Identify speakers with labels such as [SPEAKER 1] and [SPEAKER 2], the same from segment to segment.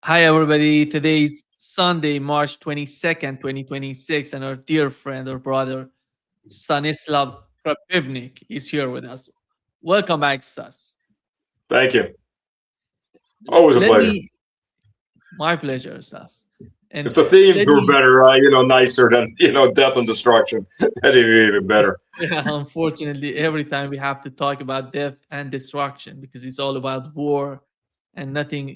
[SPEAKER 1] Hi, everybody. Today is Sunday, March 22nd, 2026, and our dear friend or brother, Stanislav Krapivnik, is here with us. Welcome back, Stas.
[SPEAKER 2] Thank you. Always a
[SPEAKER 1] Let
[SPEAKER 2] pleasure.
[SPEAKER 1] me, my pleasure, Stas.
[SPEAKER 2] If
[SPEAKER 1] And
[SPEAKER 2] the themes
[SPEAKER 1] let
[SPEAKER 2] were
[SPEAKER 1] me,
[SPEAKER 2] better, nicer than death and destruction, that'd be even better.
[SPEAKER 1] yeah, unfortunately, every time we have to talk about death and destruction because it's all about war and nothing,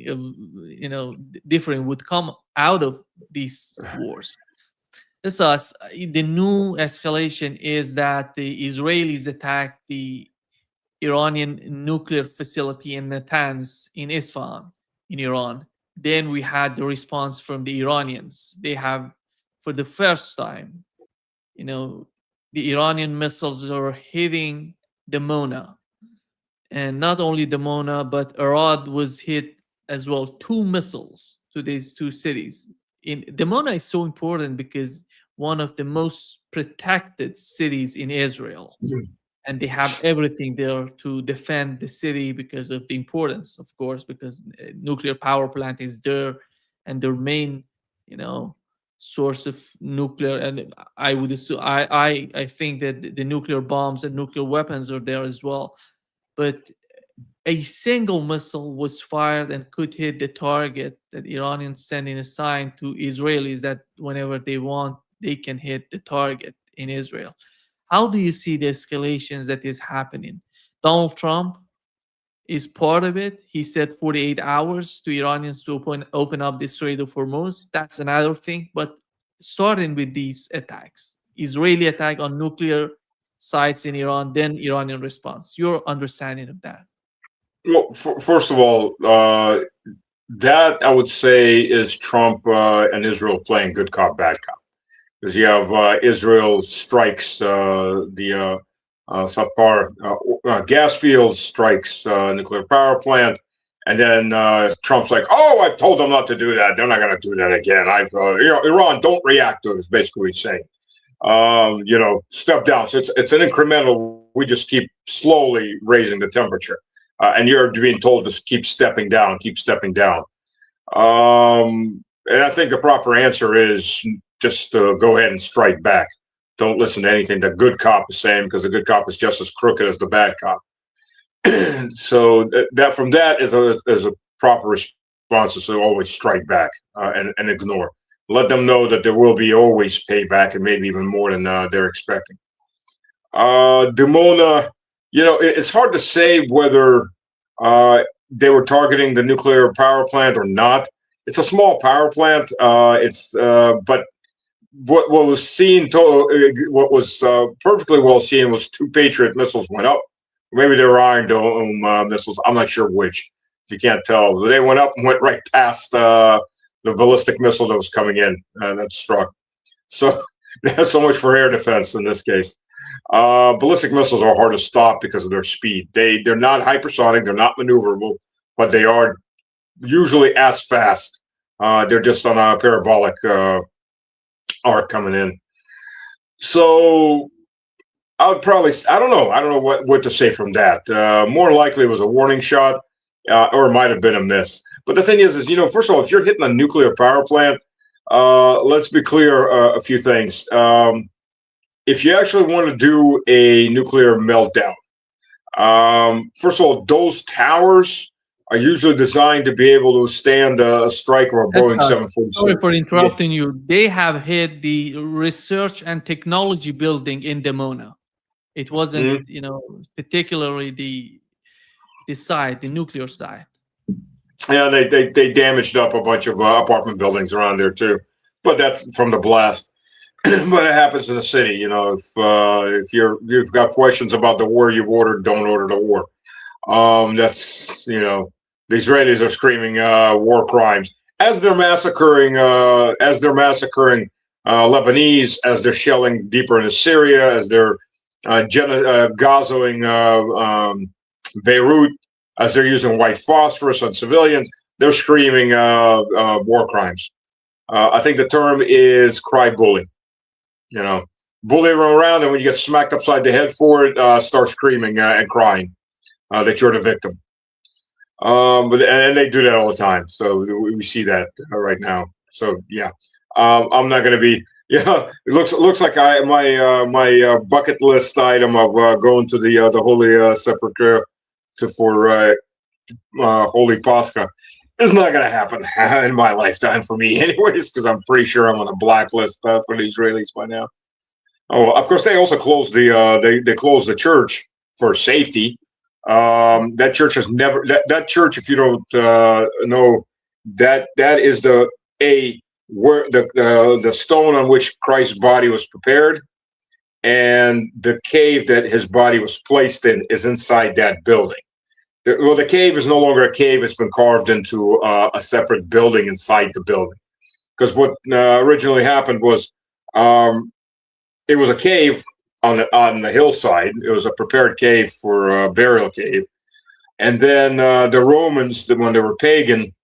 [SPEAKER 1] different would come out of these wars. This us. The new escalation is that the Israelis attacked the Iranian nuclear facility in Natanz in Isfahan in Iran. Then we had the response from the Iranians. They have, for the first time, you know, the Iranian missiles are hitting Dimona, and not only Dimona, but Arad was hit as well. Two missiles to these two cities. In Dimona is so important because one of the most protected cities in Israel, and they have everything there to defend the city because of the importance, of course, because nuclear power plant is there, and their main, you know, source of nuclear. And I would assume, I think that the nuclear bombs and nuclear weapons are there as well, but a single missile was fired and could hit the target that Iranians sending a sign to Israelis that whenever they want, they can hit the target in Israel. How do you see the escalations that is happening? Donald Trump is part of it. He said 48 hours to Iranians to open up the Strait of Hormuz. That's another thing. But starting with these attacks, Israeli attack on nuclear sites in Iran, then Iranian response. Your understanding of that?
[SPEAKER 2] Well, first of all, that I would say is Trump and Israel playing good cop, bad cop. Because you have Israel strikes Sapar gas fields, strikes nuclear power plant, and then Trump's like, "Oh, I've told them not to do that. They're not going to do that again. Iran, don't react to it." Is basically what he's saying. Step down. So it's an incremental. We just keep slowly raising the temperature, and you're being told to keep stepping down, keep stepping down. And I think the proper answer is just go ahead and strike back. Don't listen to anything the good cop is saying because the good cop is just as crooked as the bad cop. So that from that is a proper response is to always strike back and ignore. Let them know that there will be always payback and maybe even more than they're expecting. Dimona, it's hard to say whether they were targeting the nuclear power plant or not. It's a small power plant. But what was seen, what was perfectly well seen, was two Patriot missiles went up. Maybe they were Iron Dome missiles. I'm not sure which. You can't tell. They went up and went right past the ballistic missile that was coming in that struck. So so much for air defense in this case. Ballistic missiles are hard to stop because of their speed. They're not hypersonic. They're not maneuverable, but they are usually as fast. They're just on a parabolic arc coming in. So I don't know what to say from that. More likely it was a warning shot, or it might have been a miss. But the thing is, first of all, if you're hitting a nuclear power plant, let's be clear a few things. If you actually want to do a nuclear meltdown, first of all, those towers are usually designed to be able to stand a strike of a Boeing
[SPEAKER 1] Sorry
[SPEAKER 2] 747.
[SPEAKER 1] for
[SPEAKER 2] Yeah.
[SPEAKER 1] interrupting you. They have hit the research and technology building in Dimona. It wasn't,
[SPEAKER 2] Mhm.
[SPEAKER 1] particularly the site, the nuclear site.
[SPEAKER 2] Yeah, they damaged up a bunch of apartment buildings around there too, but that's from the blast. But it happens in the city. If you've got questions about the war you've ordered, don't order the war. That's the Israelis are screaming war crimes as they're massacring Lebanese, as they're shelling deeper into Syria, as they're gazoing Beirut, as they're using white phosphorus on civilians. They're screaming war crimes. I think the term is cry bully. Bully everyone around, and when you get smacked upside the head for it, start screaming and crying that you're the victim. But and they do that all the time. So we see that right now. So yeah, I'm not going to be. Yeah, it looks like my bucket list item of going to the Holy Sepulchre for Holy Pascha is not going to happen in my lifetime for me, anyways, because I'm pretty sure I'm on a blacklist for the Israelis by now. Oh, of course, they also closed they closed the church for safety. That church has never that church. If you don't know, that is a where the stone on which Christ's body was prepared, and the cave that his body was placed in is inside that building. Well, the cave is no longer a cave; it's been carved into a separate building inside the building. Because what originally happened was um, it was a cave on the hillside. It was a prepared cave for a burial cave, and then the Romans, when they were pagan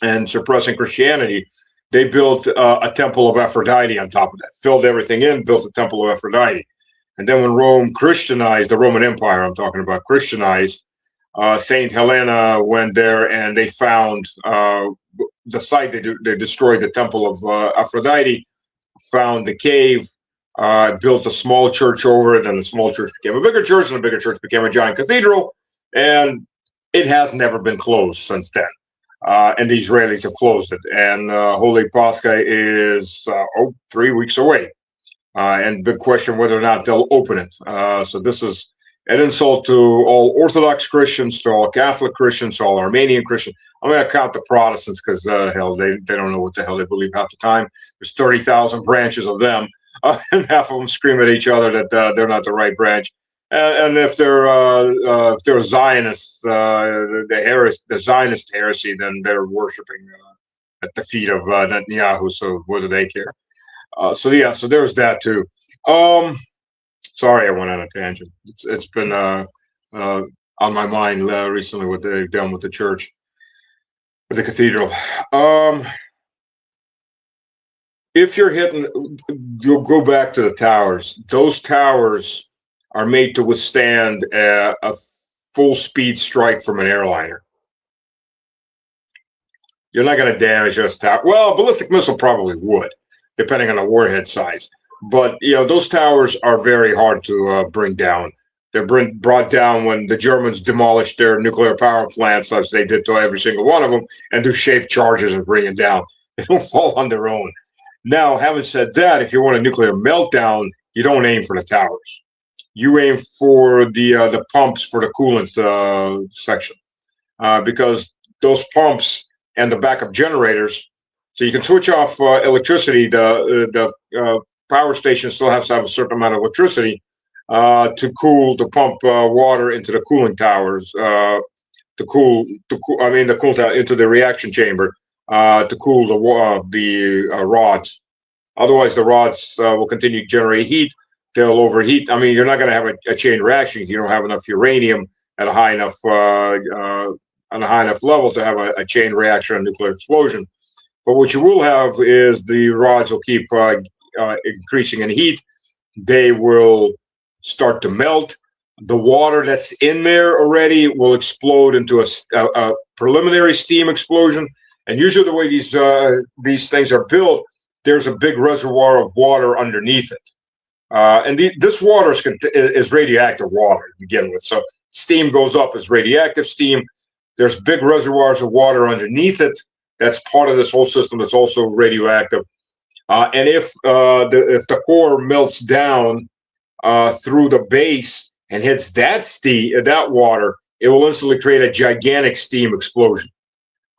[SPEAKER 2] and suppressing Christianity, they built a temple of Aphrodite on top of that. Filled everything in, built a temple of Aphrodite, and then when Rome Christianized the Roman Empire, I'm talking about Christianized. Saint Helena went there and they found the site. They destroyed the temple of Aphrodite, found the cave, built a small church over it, and the small church became a bigger church, and the bigger church became a giant cathedral, and it has never been closed since then. And the Israelis have closed it, and Holy Pascha is 3 weeks away, and big question whether or not they'll open it. So this is an insult to all Orthodox Christians, to all Catholic Christians, to all Armenian Christians. I'm going to count the Protestants because hell, they don't know what the hell they believe half the time. There's 30,000 branches of them. And half of them scream at each other that they're not the right branch. And if they're Zionists, the Zionist heresy, then they're worshiping at the feet of Netanyahu. So what do they care? So yeah, so there's that too. Sorry, I went on a tangent. It's been on my mind recently what they've done with the church, with the cathedral. If you're hitting, you'll go back to the towers. Those towers are made to withstand a full speed strike from an airliner. You're not going to damage those towers. Well, a ballistic missile probably would, depending on the warhead size. But those towers are very hard to bring down. They're brought down when the Germans demolished their nuclear power plants, as they did to every single one of them, and do shaped charges and bring it down. They don't fall on their own. Now, having said that, if you want a nuclear meltdown, you don't aim for the towers. You aim for the pumps for the coolant section, because those pumps and the backup generators. So you can switch off electricity. The power station still has to have a certain amount of electricity to pump water into the cooling towers, the cool tower into the reaction chamber to cool the rods. Otherwise, the rods will continue to generate heat. They'll overheat. I mean, you're not going to have a chain reaction if you don't have enough uranium at a high enough level to have a chain reaction, a nuclear explosion. But what you will have is the rods will keep increasing in heat. They will start to melt. The water that's in there already will explode into a preliminary steam explosion. And usually, the way these things are built, there's a big reservoir of water underneath it. And this water is radioactive water to begin with. So steam goes up as radioactive steam. There's big reservoirs of water underneath it. That's part of this whole system that's also radioactive. And if the core melts down through the base and hits that water, it will instantly create a gigantic steam explosion.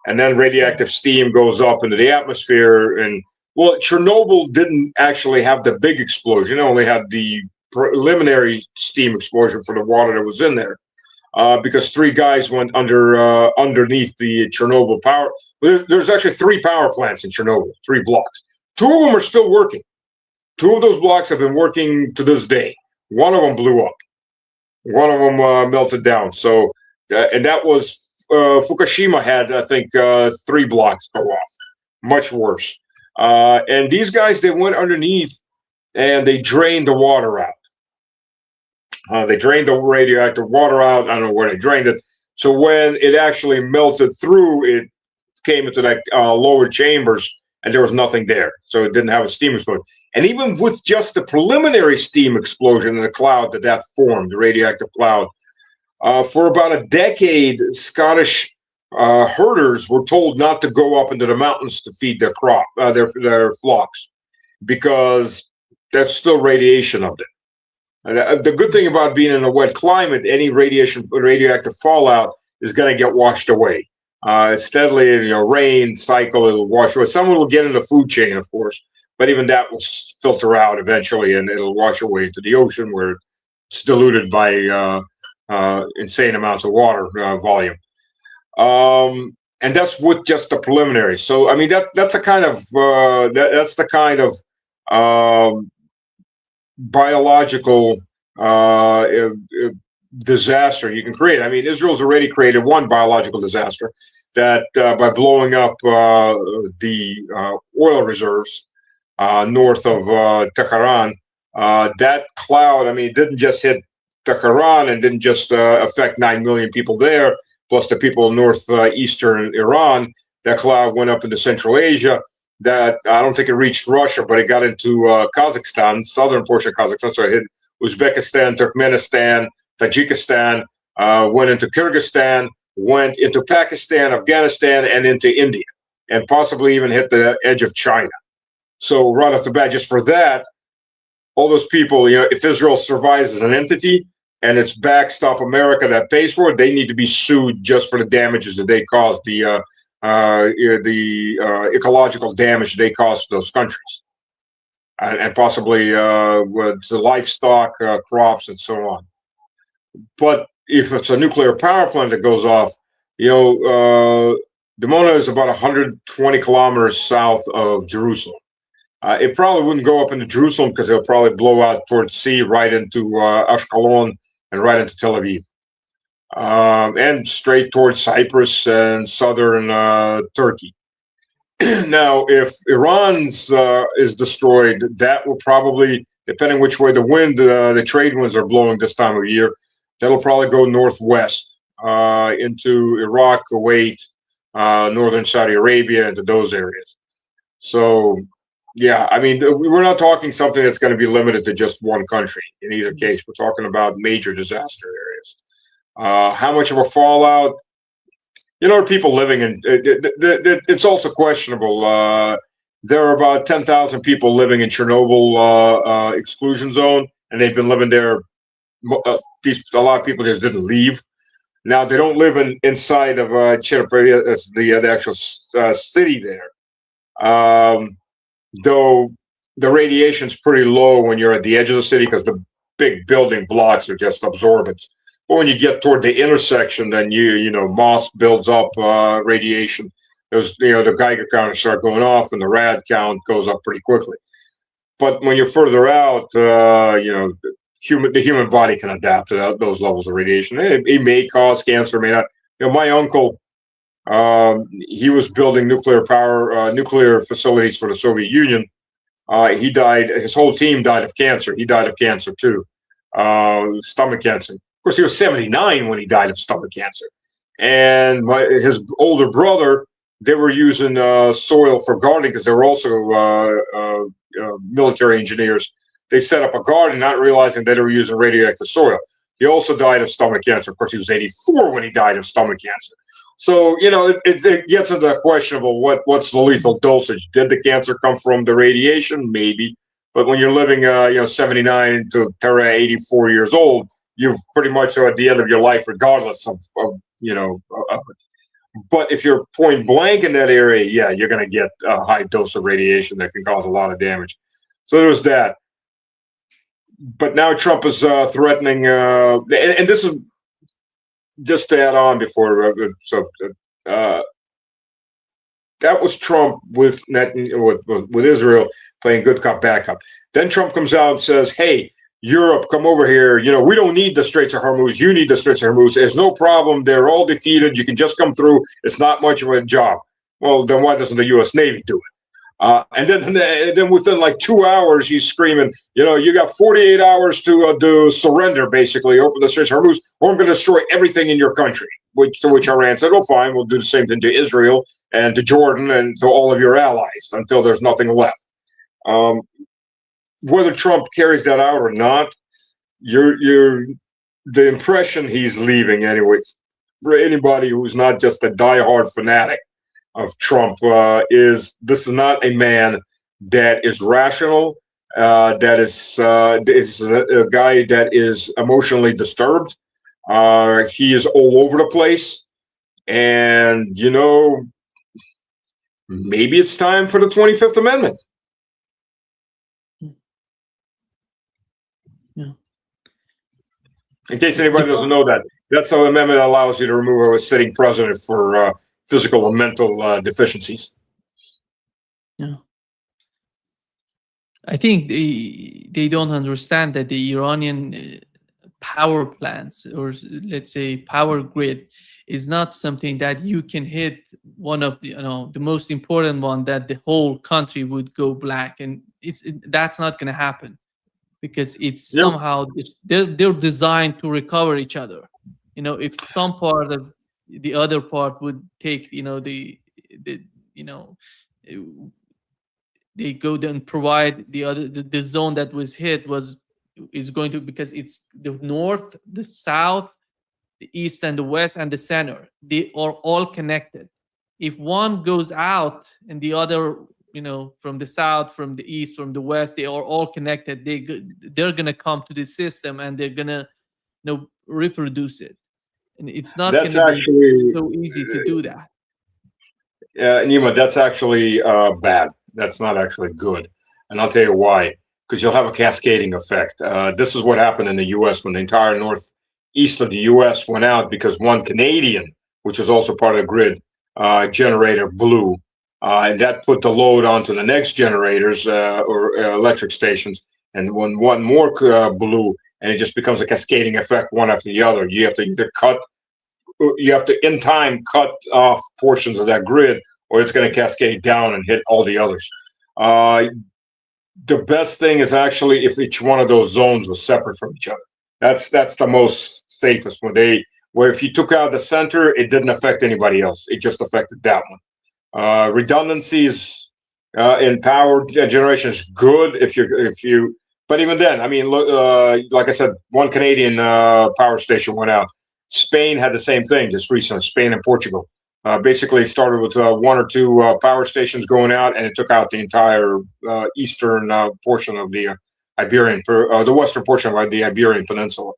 [SPEAKER 2] And then radioactive steam goes up into the atmosphere. And well, Chernobyl didn't actually have the big explosion. It only had the preliminary steam explosion for the water that was in there. Because 3 guys went underneath the Chernobyl power. There's actually 3 power plants in Chernobyl, 3 blocks. 2 of them are still working. 2 of those blocks have been working to this day. One of them blew up. One of them melted down. So, and that was Fukushima had, I think, 3 blocks go off. Much worse. And these guys, they went underneath and they drained the water out. They drained the radioactive water out. I don't know where they drained it. So when it actually melted through, it came into that lower chambers, and there was nothing there. So it didn't have a steam explosion. And even with just the preliminary steam explosion in the cloud that formed, the radioactive cloud, for about a decade, Scottish herders were told not to go up into the mountains to feed their their flocks, because that's still radiation up there. And the good thing about being in a wet climate, any radioactive fallout is going to get washed away. Steadily, rain cycle, it'll wash away. Some will get in the food chain, of course, but even that will filter out eventually, and it'll wash away into the ocean, where it's diluted by insane amounts of water volume. And that's with just the preliminary. So I mean that's a kind of that's the kind of biological disaster you can create. I mean, Israel's already created one biological disaster, that by blowing up the oil reserves north of Tehran. That cloud, I mean, it didn't just hit Tehran and didn't just affect 9 million people there, plus the people in northeastern Iran. That cloud went up into Central Asia. That I don't think it reached Russia, but it got into Kazakhstan, southern portion of Kazakhstan. So it hit Uzbekistan, Turkmenistan, Tajikistan, went into Kyrgyzstan, went into Pakistan, Afghanistan, and into India, and possibly even hit the edge of China. So right off the bat, just for that, all those people, if Israel survives as an entity and it's backstop America that pays for it, they need to be sued just for the damages that they caused, the ecological damage they caused to those countries, and possibly with the livestock, crops, and so on. But if it's a nuclear power plant that goes off, Dimona is about 120 kilometers south of Jerusalem. It probably wouldn't go up into Jerusalem because it'll probably blow out towards sea, right into Ashkelon and right into Tel Aviv, and straight towards Cyprus and southern Turkey. Now, if Iran's is destroyed, that will probably, depending which way the wind, the trade winds are blowing this time of year, that'll probably go northwest into Iraq, Kuwait, northern Saudi Arabia, into those areas. So, yeah, I mean, we're not talking something that's going to be limited to just one country. In either case, we're talking about major disaster areas. How much of a fallout? People living in it's also questionable. There are about 10,000 people living in Chernobyl exclusion zone, and they've been living there. A lot of people just didn't leave. Now they don't live inside of Chernobyl, the actual city there. Though the radiation's pretty low when you're at the edge of the city, because the big building blocks are just absorbents. But when you get toward the intersection, then moss builds up radiation. There's the Geiger counters start going off, and the rad count goes up pretty quickly. But when you're further out, the human body can adapt to those levels of radiation. It may cause cancer, may not. My uncle, he was building nuclear facilities for the Soviet Union. He died. His whole team died of cancer. He died of cancer too, stomach cancer. Of course, he was 79 when he died of stomach cancer. And his older brother, they were using soil for gardening, because they were also military engineers. They set up a garden, not realizing that they were using radioactive soil. He also died of stomach cancer. Of course, he was 84 when he died of stomach cancer. So, it gets into the questionable, what's the lethal dosage? Did the cancer come from the radiation? Maybe. But when you're living, 79 to 84 years old, you've pretty much are at the end of your life, regardless of but if you're point blank in that area, yeah, you're going to get a high dose of radiation that can cause a lot of damage. So there's that. But now Trump is threatening, and this is just to add on before. That was Trump with Israel playing good cop, bad cop. Then Trump comes out and says, "Hey, Europe, come over here. We don't need the Straits of Hormuz. You need the Straits of Hormuz. There's no problem. They're all defeated. You can just come through. It's not much of a job." Well, then why doesn't the U.S. Navy do it? And then within like 2 hours, he's screaming, you got 48 hours to surrender, basically, open the Straits of Hormuz, or I'm going to destroy everything in your country. To which Iran said, oh, fine, we'll do the same thing to Israel and to Jordan and to all of your allies until there's nothing left. Whether Trump carries that out or not, the impression he's leaving, anyway, for anybody who's not just a diehard fanatic of Trump, is this is not a man that is rational, that is a guy that is emotionally disturbed. He is all over the place, and maybe it's time for the 25th Amendment.
[SPEAKER 1] Yeah.
[SPEAKER 2] In case anybody doesn't know that, that's an amendment that allows you to remove a sitting president for physical or mental deficiencies.
[SPEAKER 1] Yeah. I think they don't understand that the Iranian power plants, or let's say power grid, is not something that you can hit one of the most important one that the whole country would go black, and that's not going to happen, because it's somehow they're designed to recover each other. If some part of the other part would take they go then provide the zone that was hit is going to, because it's the north, the south, the east and the west and the center, they are all connected. If one goes out and the other, from the south, from the east, from the west, they are all connected, they're going to come to the system and they're going to reproduce it, and it's not going to be so easy to do that.
[SPEAKER 2] Nima, that's actually bad. That's not actually good. And I'll tell you why. Because you'll have a cascading effect. This is what happened in the U.S. when the entire northeast of the U.S. went out, because one Canadian, which was also part of the grid, generator blew. And that put the load onto the next generators or electric stations. And when one more blew, and it just becomes a cascading effect, one after the other. You have to in time cut off portions of that grid, or it's going to cascade down and hit all the others. The best thing is actually if each one of those zones was separate from each other. That's the most safest. Where if you took out the center, it didn't affect anybody else. It just affected that one. Redundancies in power generation is good if you. But even then, I mean, like I said, one Canadian power station went out. Spain had the same thing just recently. Spain and Portugal basically started with one or two power stations going out, and it took out the entire eastern portion of the the western portion of the Iberian Peninsula.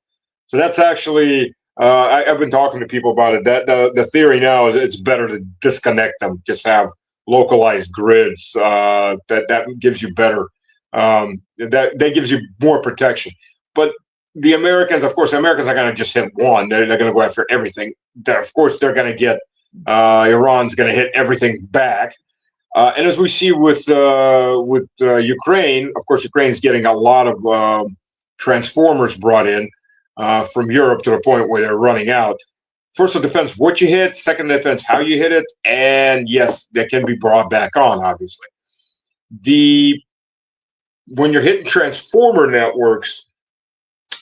[SPEAKER 2] So that's actually I've been talking to people about it. That the theory now is it's better to disconnect them, just have localized grids. That gives you better. That gives you more protection. But the Americans are going to just hit one. They're going to go after everything. Of course, they're going to get Iran's going to hit everything back. And as we see with Ukraine, of course, Ukraine is getting a lot of transformers brought in from Europe to the point where they're running out. First, it depends what you hit. Second, it depends how you hit it. And yes, that can be brought back on, obviously. When you're hitting transformer networks,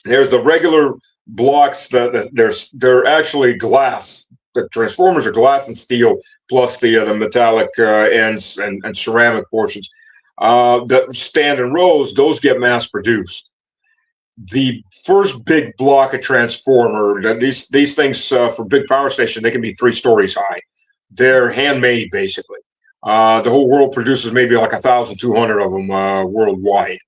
[SPEAKER 2] there's the regular blocks they're actually glass. The transformers are glass and steel, plus the metallic ends and ceramic portions that stand in rows. Those get mass produced. The first big block of transformer, these things for big power station, they can be 3 stories high. They're handmade, basically. The whole world produces maybe like 1,200 of them worldwide.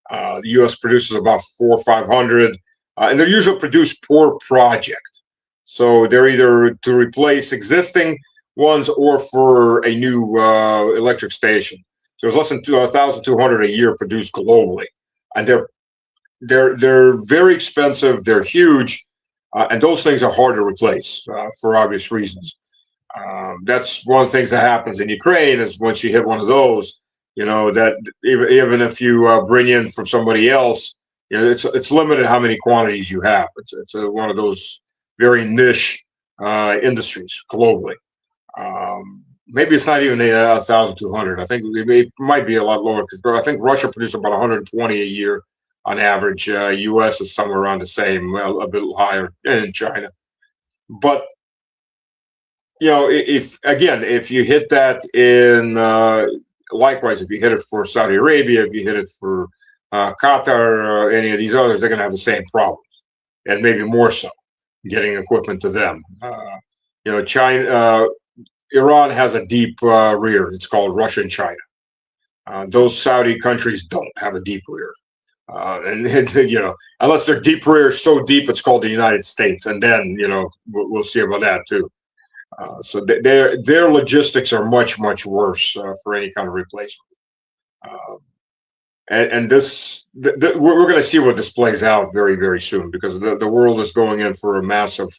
[SPEAKER 2] The U.S. produces about 400 or 500, and they're usually produced per project. So they're either to replace existing ones or for a new electric station. So there's less than 1,200 a year produced globally, and they're very expensive. They're huge, and those things are hard to replace for obvious reasons. That's one of the things that happens in Ukraine is once you hit one of those, that even if you bring in from somebody else, it's limited how many quantities you have. It's one of those very niche industries globally. maybe it's not even 1,200. I think it might be a lot lower because I think Russia produces about 120 a year on average. U.S. is somewhere around the same, a bit higher, and China. But if you hit that in likewise, if you hit it for Saudi Arabia, if you hit it for Qatar, any of these others, they're going to have the same problems, and maybe more so, getting equipment to them. China, Iran has a deep rear. It's called Russian China. Those Saudi countries don't have a deep rear. And unless their deep rear is so deep, it's called the United States, and then we'll see about that too. So their logistics are much worse for any kind of replacement. And this we're going to see what this plays out very soon, because the world is going in for a massive.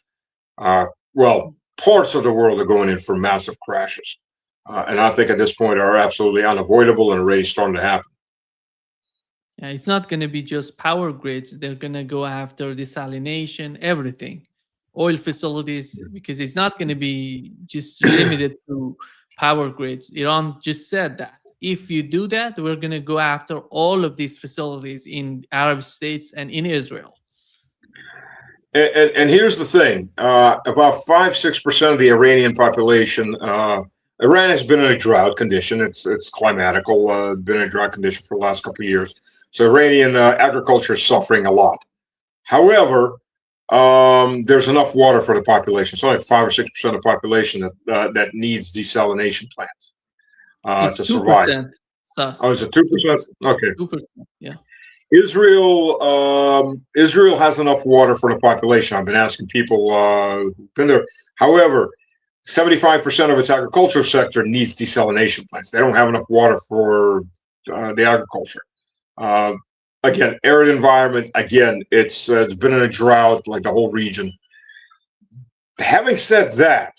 [SPEAKER 2] Parts of the world are going in for massive crashes, and I think at this point are absolutely unavoidable and already starting to happen.
[SPEAKER 1] Yeah, it's not going to be just power grids. They're going to go after desalination, everything, oil facilities, because it's not going to be just limited to power grids. Iran just said that if you do that, we're going to go after all of these facilities in Arab states and in Israel.
[SPEAKER 2] And here's the thing: about 5-6% of the Iranian population. Iran has been in a drought condition. It's climatical. Been in a drought condition for the last couple of years. So Iranian agriculture is suffering a lot. However, there's enough water for the population. It's only 5 or 6% of the population that needs desalination plants to survive.
[SPEAKER 1] Oh,
[SPEAKER 2] is it 2%? Okay.
[SPEAKER 1] 2%. Yeah.
[SPEAKER 2] Israel has enough water for the population. I've been asking people who've been there. However, 75% of its agricultural sector needs desalination plants. They don't have enough water for the agriculture. Again, arid environment. Again, it's been in a drought like the whole region. Having said that,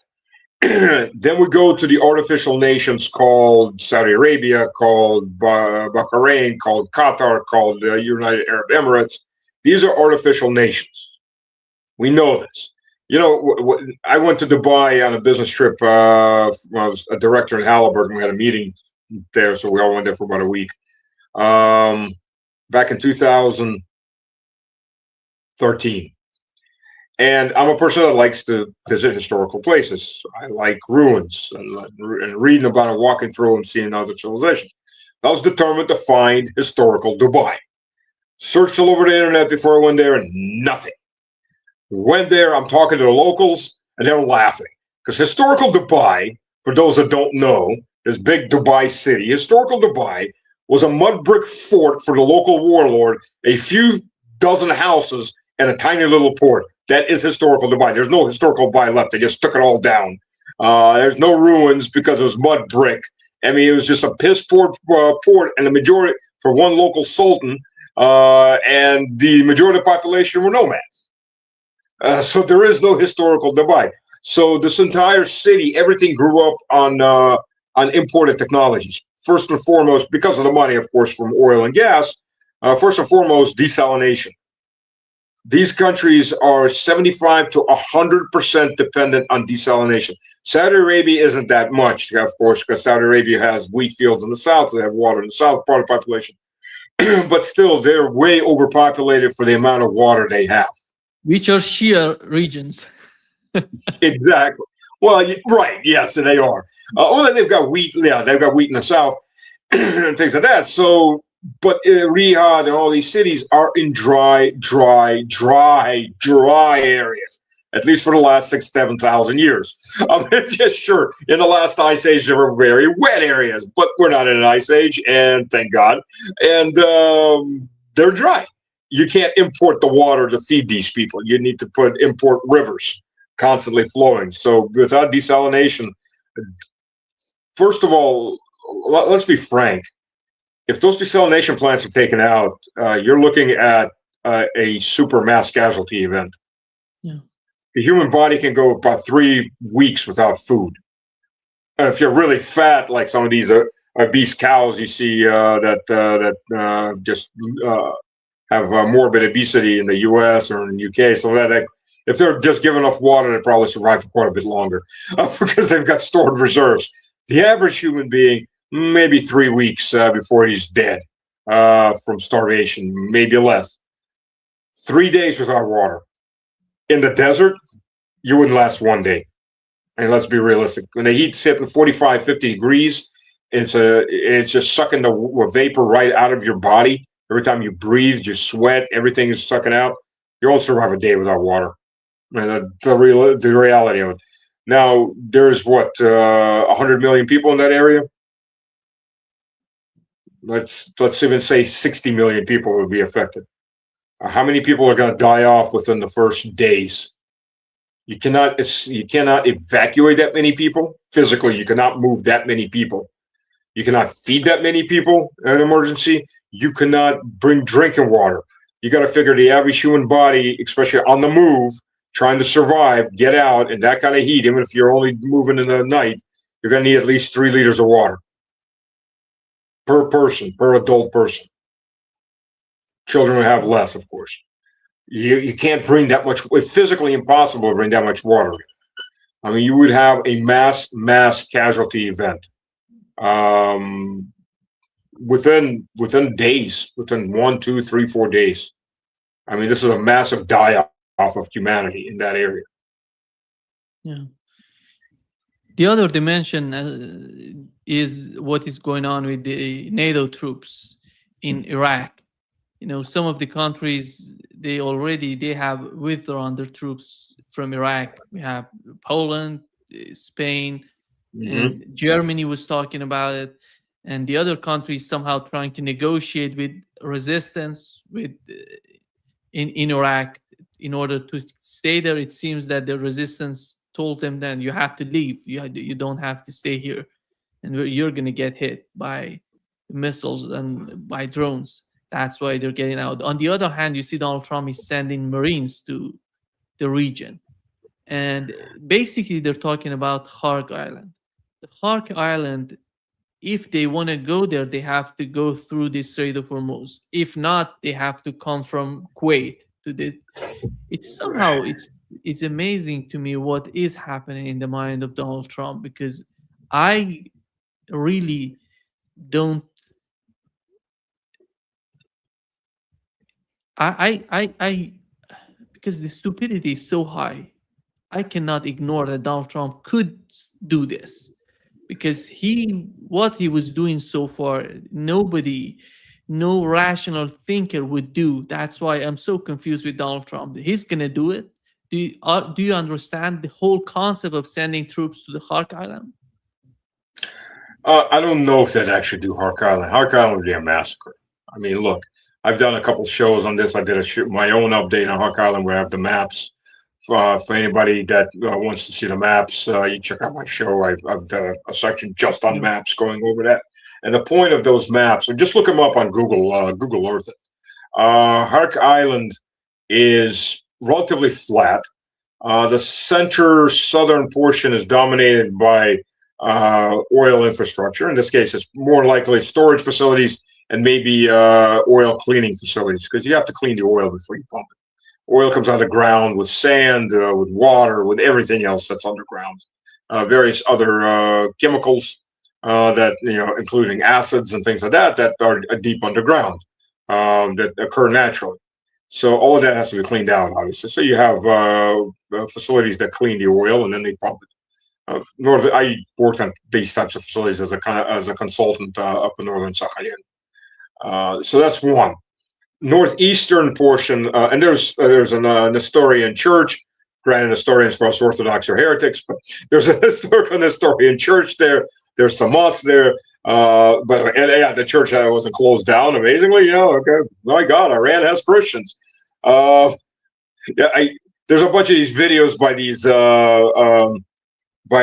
[SPEAKER 2] then we go to the artificial nations called Saudi Arabia, called Bahrain, called Qatar, called United Arab Emirates. These are artificial nations. We know this. I went to Dubai on a business trip. I was a director in Halliburton. We had a meeting there, so we all went there for about a week. Back in 2013. And I'm a person that likes to visit historical places. I like ruins and reading about it, walking through and seeing other civilizations. I was determined to find historical Dubai. Searched all over the internet before I went there, and nothing. Went there, I'm talking to the locals, and they're laughing. Because historical Dubai, for those that don't know, this big Dubai city, historical Dubai was a mud brick fort for the local warlord, a few dozen houses, and a tiny little port. That is historical Dubai. There's no historical Dubai left. They just took it all down. There's no ruins because it was mud brick. I mean, it was just a piss poor port, and the majority for one local sultan, and the majority of the population were nomads. So there is no historical Dubai. So this entire city, everything grew up on imported technologies. First and foremost, because of the money, of course, from oil and gas. First and foremost, desalination. These countries are 75 to 100% dependent on desalination. Saudi Arabia isn't that much, of course, because Saudi Arabia has wheat fields in the south, so they have water in the south part of the population. But still, they're way overpopulated for the amount of water they have.
[SPEAKER 1] Which are Shia regions.
[SPEAKER 2] Exactly. Well, right, yes, they are. Well, they've got wheat. Yeah, they've got wheat in the south and things like that. So, but Riyadh and all these cities are in dry areas, at least for the last 6,000-7,000 years. Just sure, in the last ice age, there were very wet areas, but we're not in an ice age, and thank God. And they're dry. You can't import the water to feed these people. You need to import rivers constantly flowing. So without desalination, first of all, let's be frank. If those desalination plants are taken out, you're looking at a super mass casualty event.
[SPEAKER 1] Yeah.
[SPEAKER 2] The human body can go about 3 weeks without food. If you're really fat, like some of these obese cows you see that just have morbid obesity in the U.S. or in the U.K., so that if they're just given enough water, they probably survive for quite a bit longer because they've got stored reserves. The average human being, maybe 3 weeks before he's dead from starvation, maybe less. 3 days without water. In the desert, you wouldn't last one day. And let's be realistic. When the heat's hitting 45, 50 degrees, it's just sucking the vapor right out of your body. Every time you breathe, you sweat, everything is sucking out. You won't survive a day without water. And the reality of it. Now, there's what, 100 million people in that area? Let's even say 60 million people would be affected. How many people are going to die off within the first days? You cannot evacuate that many people physically. You cannot move that many people. You cannot feed that many people in an emergency. You cannot bring drinking water. You got to figure the average human body, especially on the move, trying to survive, get out in that kind of heat. Even if you're only moving in the night, you're going to need at least 3 liters of water per person, per adult person. Children will have less, of course. You can't bring that much. It's physically impossible to bring that much water. I mean, you would have a mass casualty event within days, within 1, 2, 3, 4 days. I mean, this is a massive die-off of humanity in that area.
[SPEAKER 1] Yeah. The other dimension is what is going on with the NATO troops in Iraq. You know, some of the countries, they have withdrawn their troops from Iraq. We have Poland, Spain, and Germany was talking about it, and the other countries somehow trying to negotiate with resistance in Iraq in order to stay there. It seems that the resistance told them that you have to leave. You don't have to stay here, and you're going to get hit by missiles and by drones. That's why they're getting out. On the other hand, you see Donald Trump is sending Marines to the region. And basically, they're talking about Hark Island. The Hark Island, if they want to go there, they have to go through the Strait of Hormuz. If not, they have to come from Kuwait to the. It's amazing to me what is happening in the mind of Donald Trump, because I really don't. I because the stupidity is so high, I cannot ignore that Donald Trump could do this, because what he was doing so far, no rational thinker would do. That's why I'm so confused with Donald Trump. He's gonna do it. Do you understand the whole concept of sending troops to the Hark Island?
[SPEAKER 2] I don't know if they'd actually do Hark Island. Hark Island would be a massacre. I mean, look, I've done a couple shows on this. I did my own update on Hark Island where I have the maps. For anybody that wants to see the maps, you check out my show. I've done a section just on maps going over that. And the point of those maps, and just look them up on Google Earth. Hark Island is relatively flat. The southern portion is dominated by oil infrastructure. In this case, it's more likely storage facilities and maybe oil cleaning facilities, because you have to clean the oil before you pump it. Oil comes out of the ground with sand, with water, with everything else that's underground. Various other chemicals that, including acids and things like that are deep underground, that occur naturally. So all of that has to be cleaned out, obviously. So you have facilities that clean the oil and then they pump it. I worked on these types of facilities as a consultant up in northern Sakhalin. So that's one. Northeastern portion, and there's an Nestorian church. Granted, Nestorians for us Orthodox are heretics, but there's a historical Nestorian church there. There's some mosques there, but the church wasn't closed down. Amazingly, okay. My God, Iran has Christians. There's a bunch of these videos by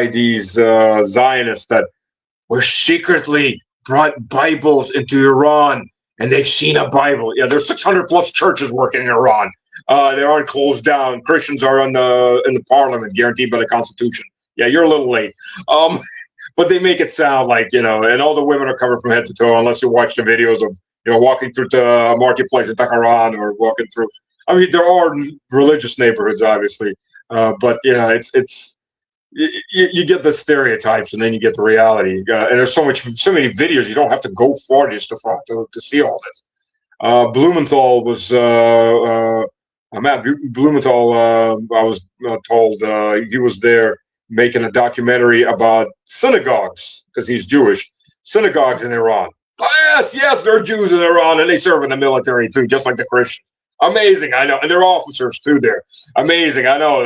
[SPEAKER 2] these Zionists that were secretly brought Bibles into Iran. And they've seen a Bible. Yeah, there's 600 plus churches working in Iran. They aren't closed down. Christians are in the parliament, guaranteed by the Constitution. Yeah, you're a little late. But they make it sound like, and all the women are covered from head to toe, unless you watch the videos of, walking through the marketplace in Tehran or walking through. I mean, there are religious neighborhoods, obviously, but it's you get the stereotypes, and then you get the reality. And there's so many videos. You don't have to go far to see all this. Blumenthal was Matt Blumenthal. I was told he was there making a documentary about synagogues because he's Jewish. Synagogues in Iran. Oh, yes, there are Jews in Iran, and they serve in the military too, just like the Christians. Amazing, I know, and they're officers too. There, amazing, I know.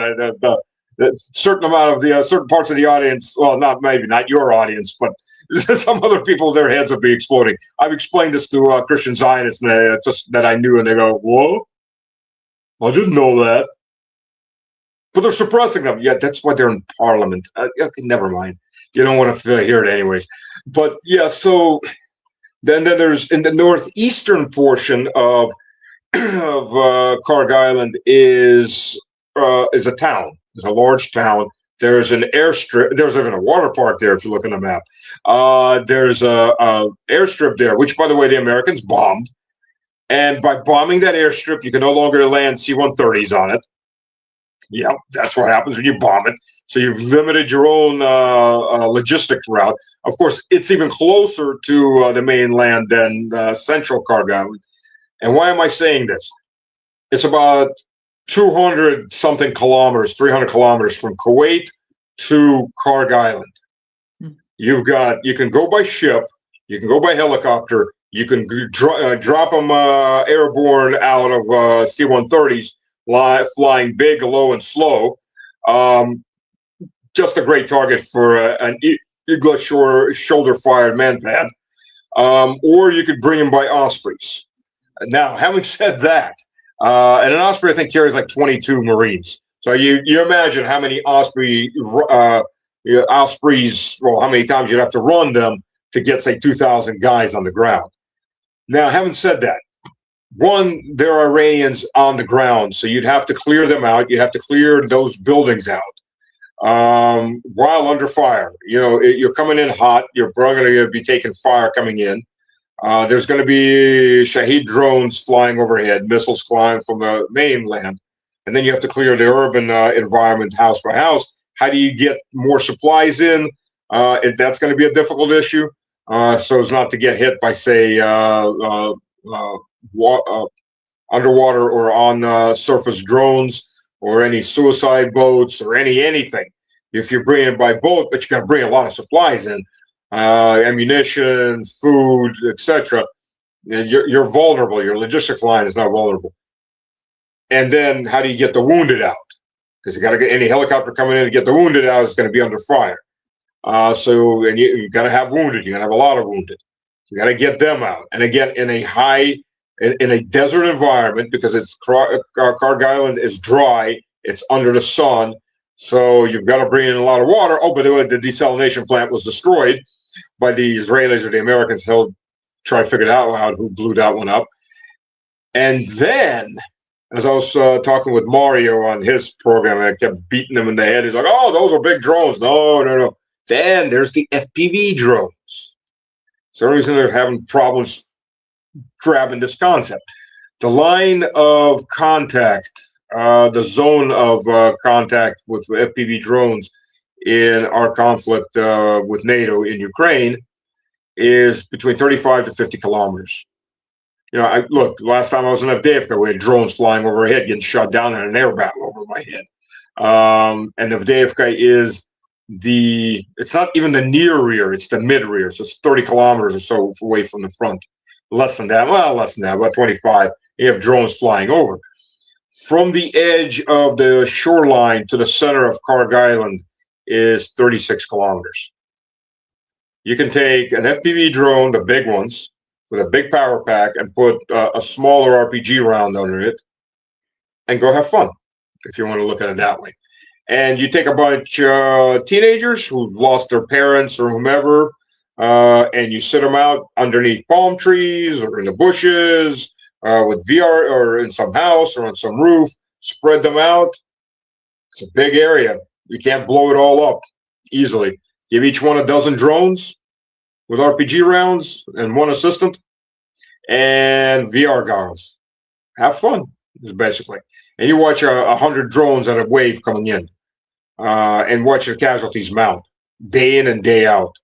[SPEAKER 2] The certain amount of the certain parts of the audience, well, not your audience, but some other people, their heads will be exploding. I've explained this to Christian Zionists, and just that I knew, and they go, "Whoa, I didn't know that." But they're suppressing them. Yeah, that's why they're in Parliament. Okay, never mind. You don't want to hear it anyways. But yeah, so then there's in the northeastern portion of Karg Island is a town. It's a large town. There's an airstrip. There's even a water park there if you look on the map. There's a airstrip there, which, by the way, the Americans bombed. And by bombing that airstrip, you can no longer land C-130s on it. Yeah, that's what happens when you bomb it. So you've limited your own logistics route. Of course, it's even closer to the mainland than central Karg Island. And why am I saying this? It's about 200 something kilometers, 300 kilometers from Kuwait to Karg Island. You can go by ship, you can go by helicopter, you can drop them airborne out of C-130s, flying big, low, and slow. Just a great target for an Igla shoulder-fired manpad. Or you could bring them by Ospreys. Now, having said that, and an Osprey, I think, carries like 22 Marines. So you imagine how many Ospreys, well, how many times you'd have to run them to get, say, 2,000 guys on the ground. Now, having said that, one, there are Iranians on the ground, so you'd have to clear them out. You'd have to clear those buildings out while under fire. You know, you're coming in hot. You're probably going to be taking fire coming in. There's going to be Shahed drones flying overhead, missiles flying from the mainland. And then you have to clear the urban environment house by house. How do you get more supplies in? That's going to be a difficult issue. So as not to get hit by, say, underwater or on surface drones or any suicide boats or anything. If you're bringing it by boat, but you got to bring a lot of supplies in, ammunition, food, etc. You're vulnerable. Your logistics line is not vulnerable. And then how do you get the wounded out? Because you got to get any helicopter coming in to get the wounded out is going to be under fire. So you got to have wounded. You're going to have a lot of wounded. You got to get them out. And again, in a desert environment, because Karg Island is dry, it's under the sun, so you've got to bring in a lot of water. Oh, but the desalination plant was destroyed by the Israelis or the Americans. They'll try to figure out who blew that one up. And then, as I was talking with Mario on his program, and I kept beating him in the head, he's like, "Oh, those are big drones." No. Then there's the FPV drones. So the reason they're having problems grabbing this concept. The line of contact, the zone of contact with FPV drones in our conflict with NATO in Ukraine is between 35 to 50 kilometers. You know, look, last time I was in Avdiivka, we had drones flying overhead, getting shot down in an air battle over my head. And Avdiivka is it's not even the near rear, it's the mid rear. So it's 30 kilometers or so away from the front. Less than that, about 25. You have drones flying over. From the edge of the shoreline to the center of Karg Island is 36 kilometers. You can take an FPV drone, the big ones, with a big power pack, and put a smaller RPG round under it, and go have fun, if you want to look at it that way. And you take a bunch of teenagers who've lost their parents or whomever, and you sit them out underneath palm trees or in the bushes with VR, or in some house or on some roof, spread them out. It's a big area. You can't blow it all up easily. Give each one a dozen drones with RPG rounds and one assistant and VR goggles. Have fun, basically. And you watch 100 drones at a wave coming in. and watch the casualties mount day in and day out.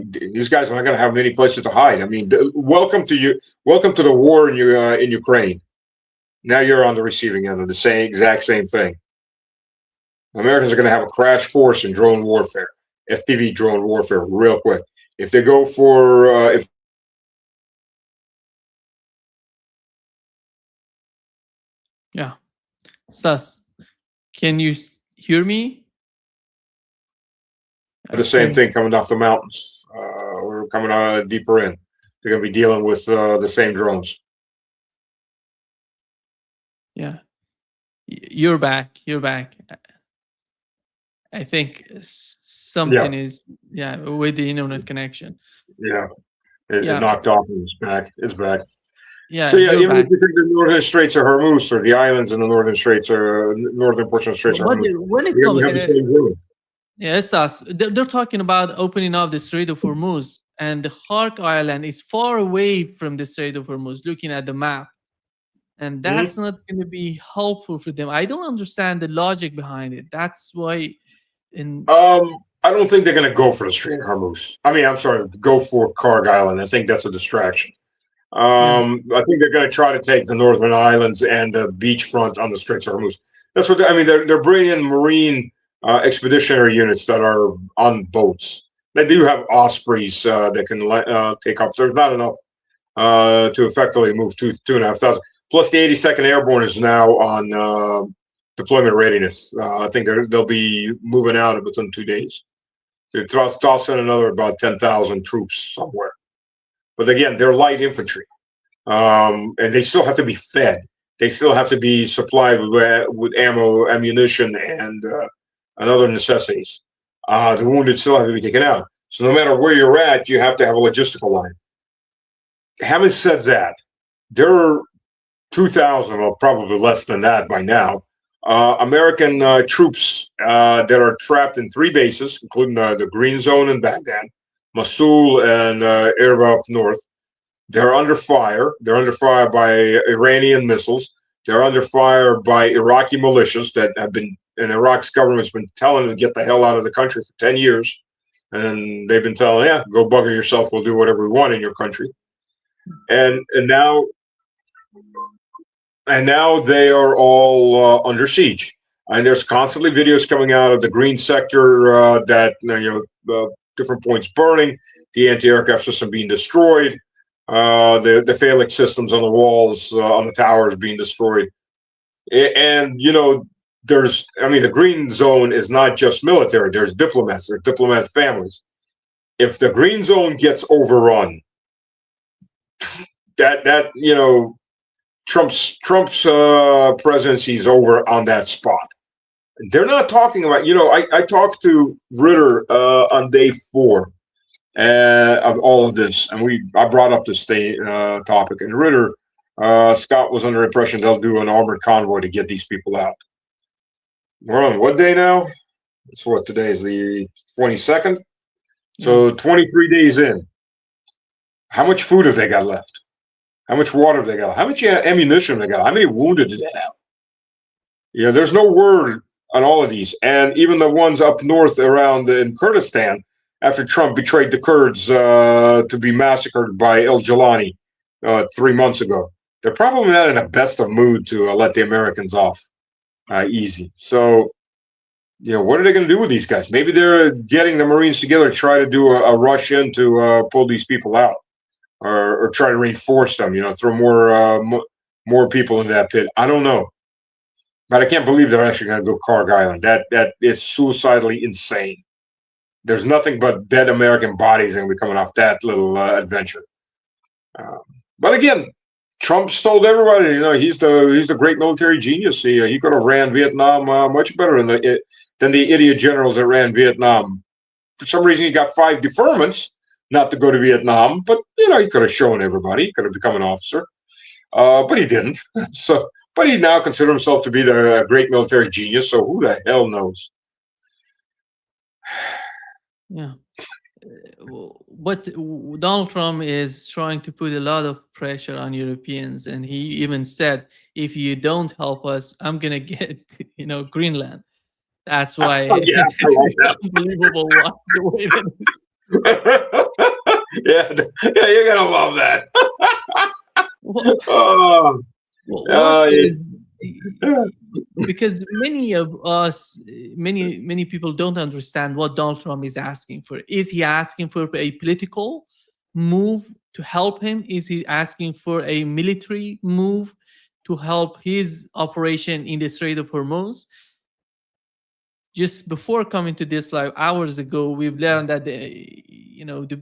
[SPEAKER 2] These guys are not going to have many places to hide. I mean, welcome to you. Welcome to the war in Ukraine. Now you're on the receiving end of the exact same thing. Americans are going to have a crash course in drone warfare, FPV drone warfare, real quick. If they go for if
[SPEAKER 1] Yeah. Stas, can you hear me?
[SPEAKER 2] the
[SPEAKER 1] It
[SPEAKER 2] same
[SPEAKER 1] seems,
[SPEAKER 2] thing coming off the mountains, or coming deeper in, they're going to be dealing with the same drones.
[SPEAKER 1] yeah. You're back. You're back. I think
[SPEAKER 2] Yeah,
[SPEAKER 1] something is, yeah, with the internet connection.
[SPEAKER 2] yeah. It
[SPEAKER 1] Yeah.
[SPEAKER 2] knocked off and it's back. It's back.
[SPEAKER 1] Yeah,
[SPEAKER 2] So yeah,
[SPEAKER 1] you're
[SPEAKER 2] even if
[SPEAKER 1] back.
[SPEAKER 2] you think the northern straits are Hormuz or the islands in the northern straits or northern portion of the straits are
[SPEAKER 1] But
[SPEAKER 2] Hormuz,
[SPEAKER 1] when it
[SPEAKER 2] you
[SPEAKER 1] comes,
[SPEAKER 2] have the same drones.
[SPEAKER 1] yeah, Stas, they're talking about opening up the Strait of Hormuz, and the Hark Island is far away from the Strait of Hormuz, looking at the map. And that's
[SPEAKER 2] Hmm.
[SPEAKER 1] not going to be helpful for them. I don't understand the logic behind it. That's why, in
[SPEAKER 2] I don't think they're going to go for the Strait of Hormuz. I mean, I'm sorry, go for Karg Island. I think that's a distraction.
[SPEAKER 1] yeah,
[SPEAKER 2] I think they're going to try to take the northern islands and the beachfront on the Straits of Hormuz. That's what I mean. They're bringing in marine expeditionary units that are on boats. They do have Ospreys that can take off. There's not enough to effectively move 2,500. Plus, the 82nd Airborne is now on deployment readiness. I think they'll be moving out within 2 days. They toss in another about 10,000 troops somewhere. But again, they're light infantry, and they still have to be fed. They still have to be supplied with ammo, ammunition, and other necessities. The wounded still have to be taken out. So no matter where you're at, you have to have a logistical line. Having said that, there are 2,000, or probably less than that by now, American troops that are trapped in 3 bases, including the Green Zone in Baghdad, Mosul, and Erbil up north. They're under fire. They're under fire by Iranian missiles. They're under fire by Iraqi militias that have been, and Iraq's government's been telling them to get the hell out of the country for 10 years. And they've been telling, yeah, go bugger yourself. We'll do whatever we want in your country. And now they are all under siege. And there's constantly videos coming out of the green sector that different points burning, the anti-aircraft system being destroyed, the phallic systems on the walls on the towers being destroyed. And the green zone is not just military. There's diplomats. There's diplomat families. If the green zone gets overrun, that Trump's presidency is over on that spot. They're not talking about. I talked to Ritter on day 4 of all of this, and I brought up this topic, and Ritter Scott was under the impression they'll do an armored convoy to get these people out. We're on what day now? It's what today is, the 22nd.
[SPEAKER 1] yeah,
[SPEAKER 2] So 23 days in. How much food have they got left? How much water have they got? How much ammunition have they got? How many wounded do they have? There's no word on all of these, and even the ones up north around in Kurdistan, after Trump betrayed the Kurds to be massacred by El Jalani 3 months ago. They're probably not in the best of mood to let the Americans off easy. So, what are they going to do with these guys? Maybe they're getting the Marines together to try to do a rush in to pull these people out, or try to reinforce them. Throw more people into that pit. I don't know, but I can't believe they're actually going to go Karg Island. That is suicidally insane. There's nothing but dead American bodies going to be coming off that little adventure. But again, Trump told everybody, he's the great military genius. He could have ran Vietnam much better than the idiot generals that ran Vietnam. For some reason, he got 5 deferments not to go to Vietnam, but he could have shown everybody. He could have become an officer, but he didn't. But he now considers himself to be the great military genius. So who the hell knows?
[SPEAKER 1] yeah. But Donald Trump is trying to put a lot of pressure on Europeans, and he even said, "If you don't help us, I'm gonna get Greenland." That's why
[SPEAKER 2] Oh, yeah, I love
[SPEAKER 1] it's unbelievable the way that is.
[SPEAKER 2] that. Yeah, you're gonna love that.
[SPEAKER 1] What,
[SPEAKER 2] Oh,
[SPEAKER 1] what
[SPEAKER 2] it's
[SPEAKER 1] is, because many of us, many people don't understand what Donald Trump is asking for. Is he asking for a political move to help him? Is he asking for a military move to help his operation in the Strait of Hormuz? Just before coming to this live hours ago, we've learned that the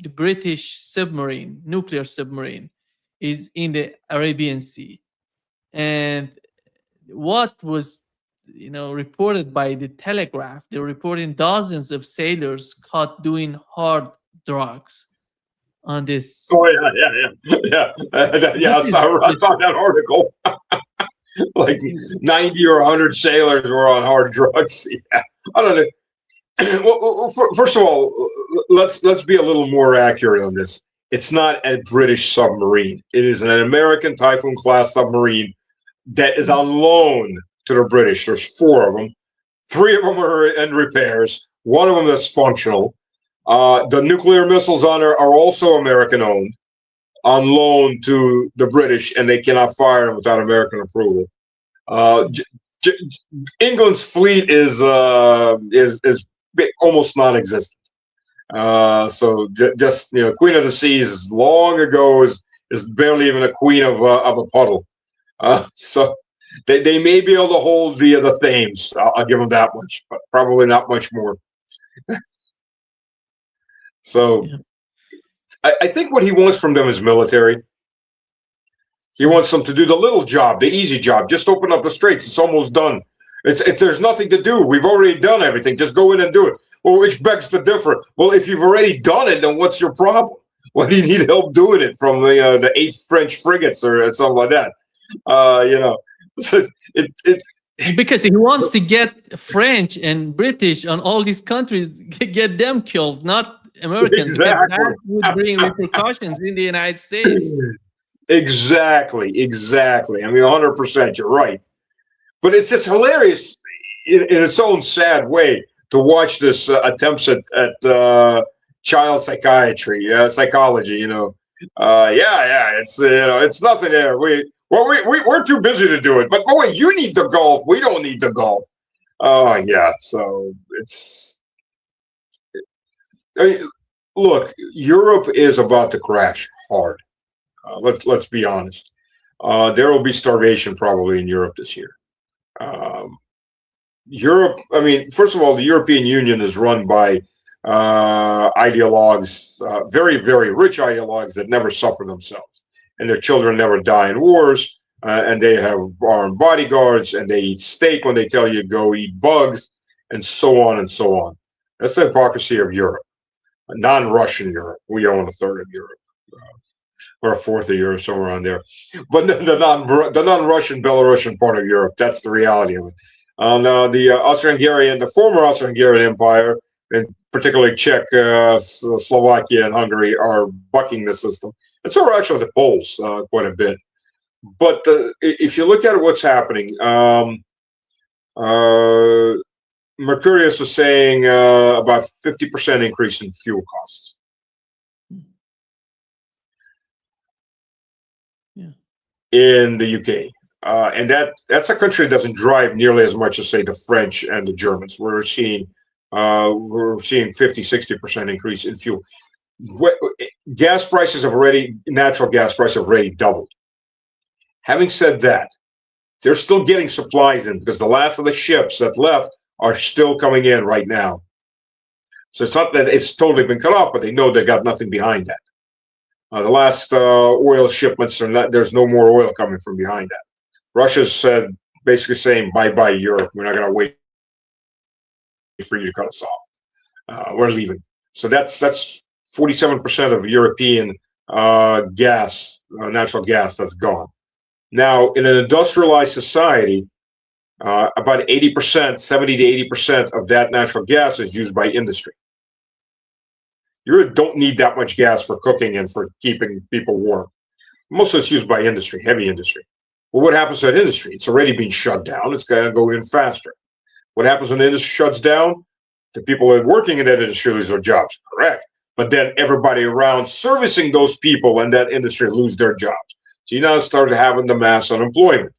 [SPEAKER 1] British submarine, nuclear submarine, is in the Arabian Sea. And what was reported by the Telegraph, they're reporting dozens of sailors caught doing hard drugs on this.
[SPEAKER 2] oh yeah.
[SPEAKER 1] This is
[SPEAKER 2] I
[SPEAKER 1] just
[SPEAKER 2] saw that article. Like 90 or 100 sailors were on hard drugs. Yeah, I don't know. First of all, let's be a little more accurate on this. It's not a British submarine. It is an American Typhoon class submarine that is on loan to the British. There's four of them. Three of them are in repairs. One of them that's functional. The nuclear missiles on it are also American owned, on loan to the British, and they cannot fire them without American approval. Uh, J- J- England's fleet is almost non-existent. Just Queen of the Seas long ago is barely even a queen of a puddle. So they may be able to hold the Thames. I'll give them that much, but probably not much more. So
[SPEAKER 1] yeah.
[SPEAKER 2] I think what he wants from them is military. He wants them to do the little job, the easy job. Just open up the straits. It's almost done. There's nothing to do. We've already done everything. Just go in and do it. Well, which begs to differ. Well, if you've already done it, then what's your problem? Why do you need help doing it from the 8th French frigates or something like that? So it
[SPEAKER 1] Because he wants to get French and British on all these countries, get them killed, not Americans, because
[SPEAKER 2] exactly.
[SPEAKER 1] that would bring repercussions in the United States.
[SPEAKER 2] Exactly. I mean, 100%. You're right. But it's just hilarious in its own sad way to watch this attempts at child psychology. It's nothing there. We're too busy to do it. But boy, you need the golf. We don't need the golf. Oh yeah. So I mean, look, Europe is about to crash hard. Let's be honest. There will be starvation probably in Europe this year. Um, Europe, I mean, first of all, the European Union is run by ideologues, very, very rich ideologues that never suffer themselves, and their children never die in wars, and they have armed bodyguards, and they eat steak when they tell you to go eat bugs, and so on and so on. That's the hypocrisy of Europe. Non-Russian Europe. We own a third of Europe, or a fourth of Europe, somewhere around there. But the non-Russian, Belarusian part of Europe, that's the reality of it. Now, the Austro-Hungarian, the former Austro-Hungarian Empire, and particularly Czech, Slovakia, and Hungary, are bucking the system. And so are actually the Poles quite a bit. But if you look at what's happening, Mercurius was saying about 50% increase in fuel costs.
[SPEAKER 1] Yeah.
[SPEAKER 2] In the UK. And that's a country that doesn't drive nearly as much as, say, the French and the Germans. We're seeing 50-60% increase in fuel. Natural gas prices have already doubled. Having said that, they're still getting supplies in because the last of the ships that left are still coming in right now. So it's not that it's totally been cut off, but they know they got nothing behind that. The last oil shipments there's no more oil coming from behind that. Russia's basically saying bye-bye Europe. We're not going to wait for you to cut us off. We're leaving. So that's 47% of European gas, natural gas, that's gone. Now, in an industrialized society, about 80%, 70 to 80% of that natural gas is used by industry. You really don't need that much gas for cooking and for keeping people warm. Most of it's used by industry, heavy industry. Well, what happens to that industry? It's already been shut down. It's going to go in faster. What happens when the industry shuts down? The people that are working in that industry lose their jobs, correct. But then everybody around servicing those people in that industry lose their jobs. So you now start having the mass unemployment.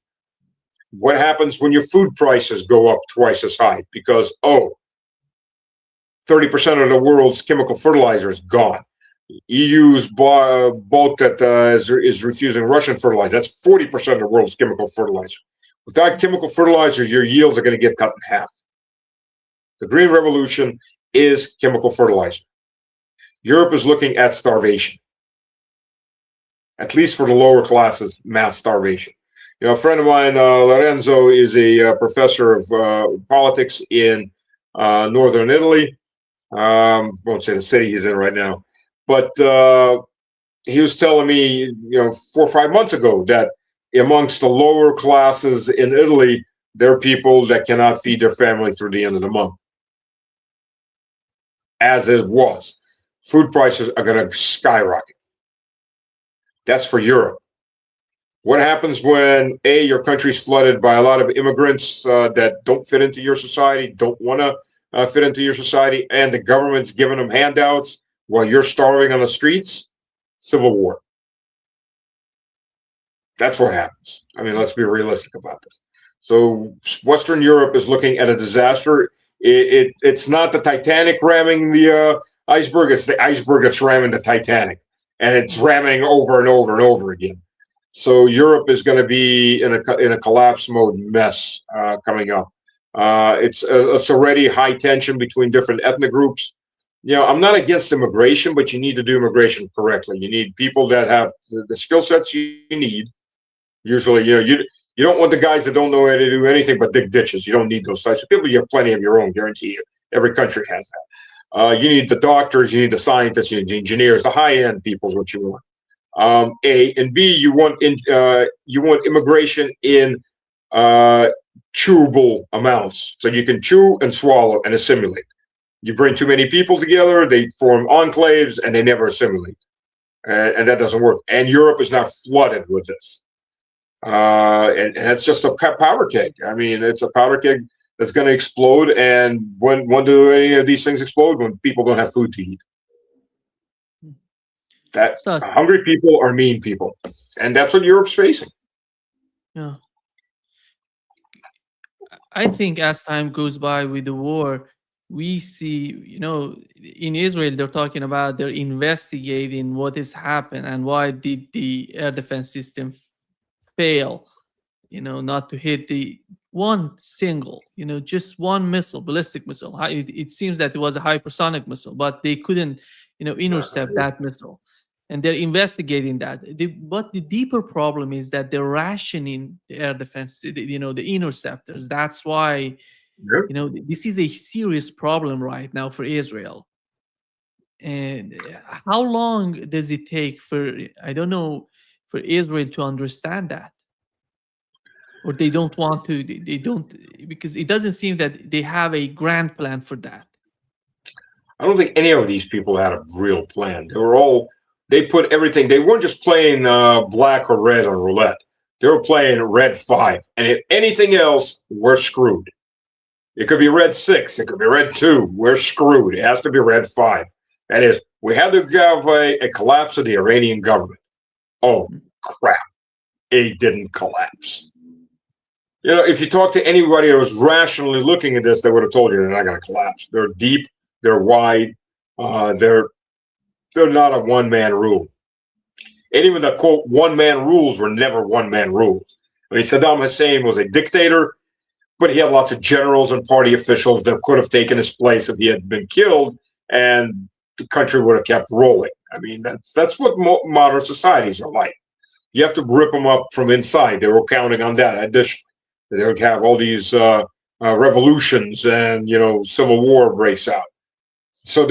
[SPEAKER 2] What happens when your food prices go up twice as high? Because, 30% of the world's chemical fertilizer is gone. EU's bulk that is refusing Russian fertilizer. That's 40% of the world's chemical fertilizer. Without chemical fertilizer, your yields are going to get cut in half. The Green Revolution is chemical fertilizer. Europe is looking at starvation, at least for the lower classes, mass starvation. A friend of mine, Lorenzo, is a professor of politics in northern Italy. Won't say the city he's in right now, but he was telling me, 4 or 5 months ago, that amongst the lower classes in Italy, there are people that cannot feed their family through the end of the month. As it was, food prices are going to skyrocket. That's for Europe. What happens when your country's flooded by a lot of immigrants that don't fit into your society, don't want to fit into your society, and the government's giving them handouts while you're starving on the streets? Civil war. That's what happens. I mean, let's be realistic about this. So Western Europe is looking at a disaster. It's not the Titanic ramming the iceberg. It's the iceberg that's ramming the Titanic, and it's ramming over and over and over again. So Europe is going to be in a collapse mode mess coming up. It's already high tension between different ethnic groups. I'm not against immigration, but you need to do immigration correctly. You need people that have the skill sets you need. Usually, you don't want the guys that don't know how to do anything but dig ditches. You don't need those types of people. You have plenty of your own, guarantee you. Every country has that. You need the doctors, you need the scientists, you need the engineers, the high-end people is what you want. A and B, you want immigration in chewable amounts, so you can chew and swallow and assimilate. You bring too many people together, they form enclaves, and they never assimilate, and that doesn't work. And Europe is now flooded with this, and it's just a powder keg. I mean, it's a powder keg that's going to explode. And when do any of these things explode? When people don't have food to eat. That
[SPEAKER 1] So,
[SPEAKER 2] hungry people are mean people, and that's what Europe's facing.
[SPEAKER 1] yeah, I think as time goes by with the war, we see, in Israel, they're talking about they're investigating what has happened and why did the air defense system fail, not to hit the one single, just one missile, ballistic missile. It seems that it was a hypersonic missile, but they couldn't, intercept that missile. And they're investigating that. But the deeper problem is that they're rationing the air defense, the interceptors. That's why, this is a serious problem right now for Israel. And how long does it take for, I don't know, for Israel to understand that? Or they don't want to, they don't, because it doesn't seem that they have a grand plan for that.
[SPEAKER 2] I don't think any of these people had a real plan. They put everything, they weren't just playing black or red on roulette. They were playing red 5. And if anything else, we're screwed. It could be red 6. It could be red 2. We're screwed. It has to be red 5. That is, we had to have a collapse of the Iranian government. Oh, crap. It didn't collapse. If you talk to anybody that was rationally looking at this, they would have told you they're not going to collapse. They're deep. They're wide. They're not a one-man rule. And even the, quote, one-man rules were never one-man rules. I mean, Saddam Hussein was a dictator, but he had lots of generals and party officials that could have taken his place if he had been killed, and the country would have kept rolling. I mean, that's what modern societies are like. You have to rip them up from inside. They were counting on that. Additionally, they would have all these revolutions, and civil war breaks out. So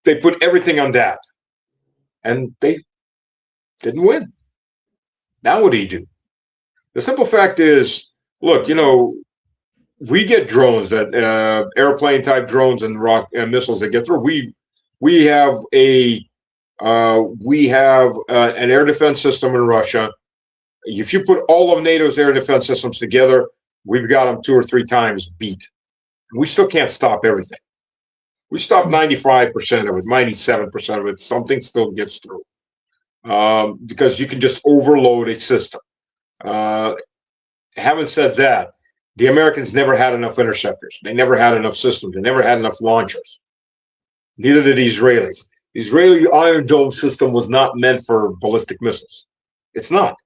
[SPEAKER 2] they put everything on that, and they didn't win. Now what do you do? The simple fact is, look, we get drones that airplane type drones and missiles that get through. We have an air defense system in Russia. If you put all of NATO's air defense systems together, we've got them 2 or 3 times beat. We still can't stop everything. We stop
[SPEAKER 1] Mm.
[SPEAKER 2] 95% of it, 97% of it. Something still gets through because you can just overload a system. Uh, having said that, the Americans never had enough interceptors. They never had enough systems. They never had enough launchers. Neither did the Israelis. The Israeli Iron Dome system was not meant for ballistic missiles. It's not.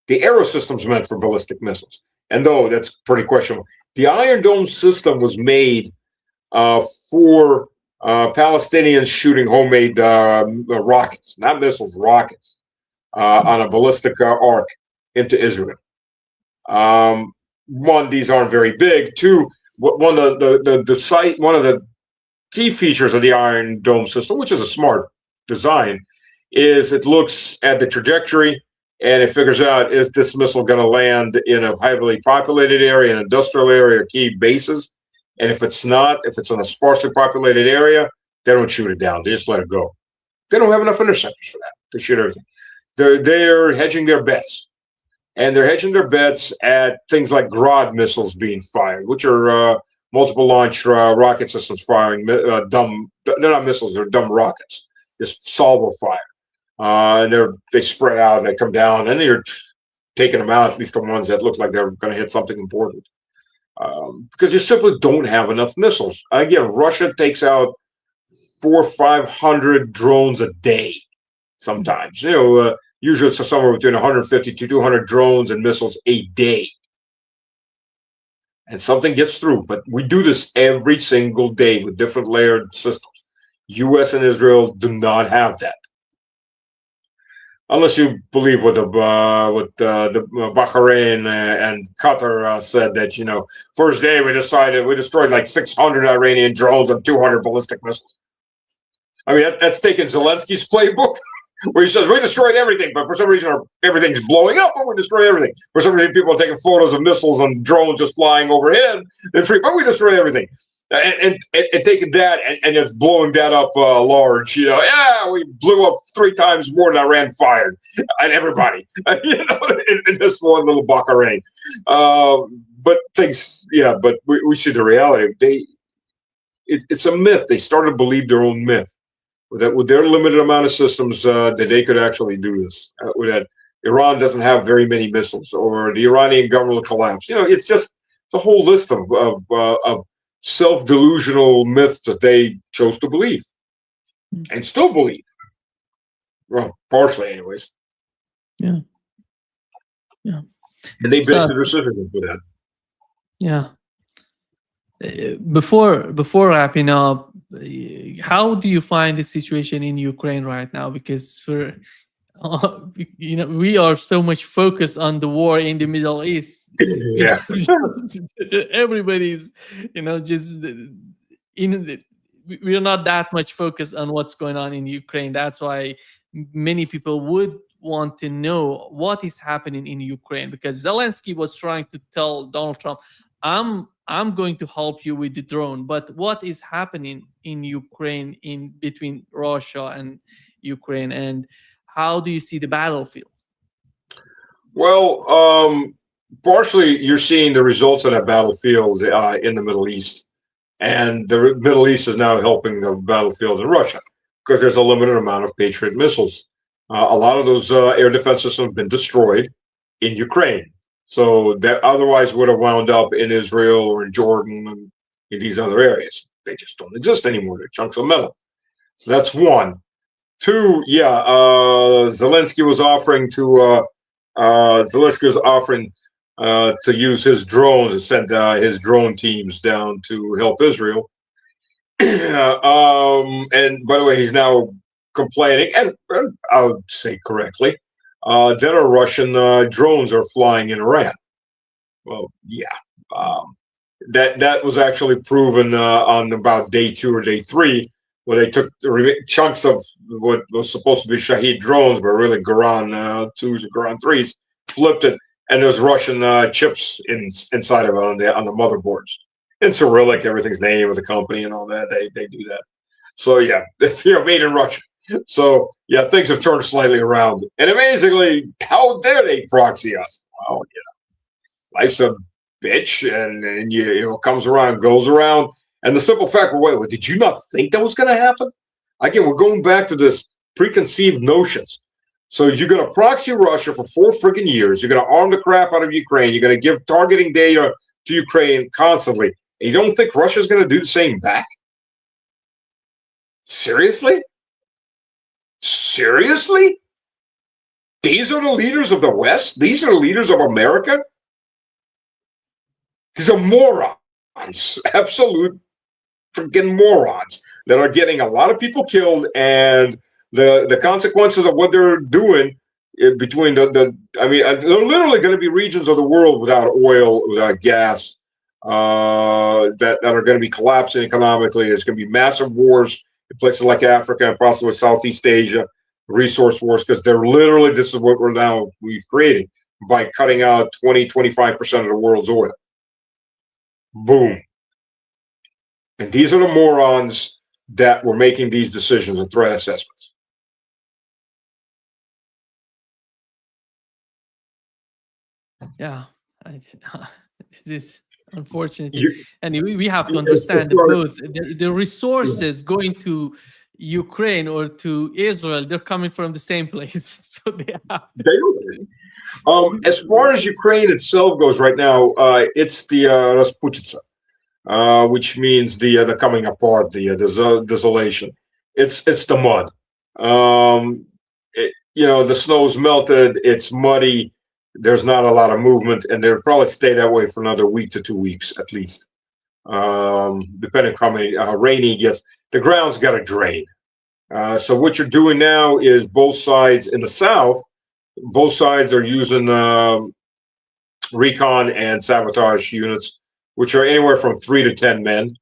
[SPEAKER 2] The Arrow system's meant for ballistic missiles. And though that's pretty questionable, the Iron Dome system was made for Palestinians shooting homemade rockets, not missiles, rockets, on a ballistic arc into Israel. One, these aren't very big. Two, one of the site, one of the key features of the Iron Dome system, which is a smart design, is it looks at the trajectory and it figures out, is this missile going to land in a heavily populated area, an industrial area, or key bases? And if it's not, if it's in a sparsely populated area, they don't shoot it down. They just let it go. They don't have enough interceptors for that to shoot everything. They're hedging their bets, and they're hedging their bets at things like Grad missiles being fired, which are multiple launch rocket systems firing dumb. They're not missiles; they're dumb rockets, just salvo fire. And they spread out, they come down, and you're taking them out. At least the ones that look like they're going to hit something important, because you simply don't have enough missiles. Again, Russia takes out 400-500 drones a day. Sometimes, usually it's somewhere between 150 to 200 drones and missiles a day. And something gets through, but we do this every single day with different layered systems. U.S. and Israel do not have that, unless you believe what the Bahrain and Qatar said that first day we destroyed like 600 Iranian drones and 200 ballistic missiles. I mean that's taken Zelensky's playbook, where he says we destroyed everything, but for some reason everything's blowing up, but we destroyed everything. For some reason, people are taking photos of missiles and drones just flying overhead, but we destroyed everything. And taking that and just blowing that up large, yeah, we blew up 3 times more than Iran fired at everybody, in this one little Bahrain. But things, yeah, but we see the reality. It's a myth. They started to believe their own myth. That with their limited amount of systems, that they could actually do this. That Iran doesn't have very many missiles, or the Iranian government will collapse. It's a whole list of self-delusional myths that they chose to believe and still believe. Well, partially, anyways.
[SPEAKER 1] Yeah.
[SPEAKER 2] And they based their decision for that.
[SPEAKER 1] Yeah. Before wrapping up, how do you find the situation in Ukraine right now? Because we are so much focused on the war in the Middle East.
[SPEAKER 2] Yeah.
[SPEAKER 1] Everybody's just we're not that much focused on what's going on in Ukraine. That's why many people would want to know what is happening in Ukraine, because Zelensky was trying to tell Donald Trump, I'm going to help you with the drone, but what is happening in Ukraine, in between Russia and Ukraine, and how do you see the battlefield?
[SPEAKER 2] Well, partially you're seeing the results of that battlefield in the Middle East, and the Middle East is now helping the battlefield in Russia because there's a limited amount of Patriot missiles. A lot of those air defense systems have been destroyed in Ukraine. So that otherwise would have wound up in Israel or in Jordan and in these other areas. They just don't exist anymore. They're chunks of metal. So that's one. Two, yeah, Zelensky was offering to use his drones and send his drone teams down to help Israel. And by the way, he's now complaining, and I would say correctly, that our Russian drones are flying in Iran. Well, yeah, that was actually proven on about day 2 or day 3, where they took chunks of what was supposed to be Shahed drones, but really Garan 2s and Garan 3s, flipped it, and there's Russian chips inside of it on the motherboards. In Cyrillic, everything's name of the company and all that. They do that. So yeah, it's made in Russia. So yeah, things have turned slightly around. And amazingly, how dare they proxy us? Well, life's a bitch, and it comes around, goes around. And the simple fact, well, wait, did you not think that was going to happen? Again, we're going back to this preconceived notions. So you're going to proxy Russia for 4 friggin' years. You're going to arm the crap out of Ukraine. You're going to give targeting data to Ukraine constantly. And you don't think Russia's going to do the same back? Seriously? Seriously? These are the leaders of the West? These are the leaders of America? These are morons. Absolute freaking morons that are getting a lot of people killed, and the consequences of what they're doing between they're literally going to be regions of the world without oil, without gas, that are going to be collapsing economically. There's going to be massive wars in places like Africa and possibly Southeast Asia, resource wars, because this is what we've created by cutting out 25% of the world's oil. Boom. And these are the morons that were making these decisions and threat assessments.
[SPEAKER 1] Yeah, this is unfortunately, and we have to understand that both the resources going to Ukraine or to Israel, they're coming from the same place, so they have to.
[SPEAKER 2] As far as Ukraine itself goes right now, it's the Rasputitsa, which means the coming apart, the desolation. It's the mud. The snow's melted. It's muddy. There's not a lot of movement, and they'll probably stay that way for another week to 2 weeks at least, depending on how rainy it gets. The ground's got to drain. So what you're doing now is both sides in the south. Both sides are using recon and sabotage units, which are anywhere from 3 to 10 men.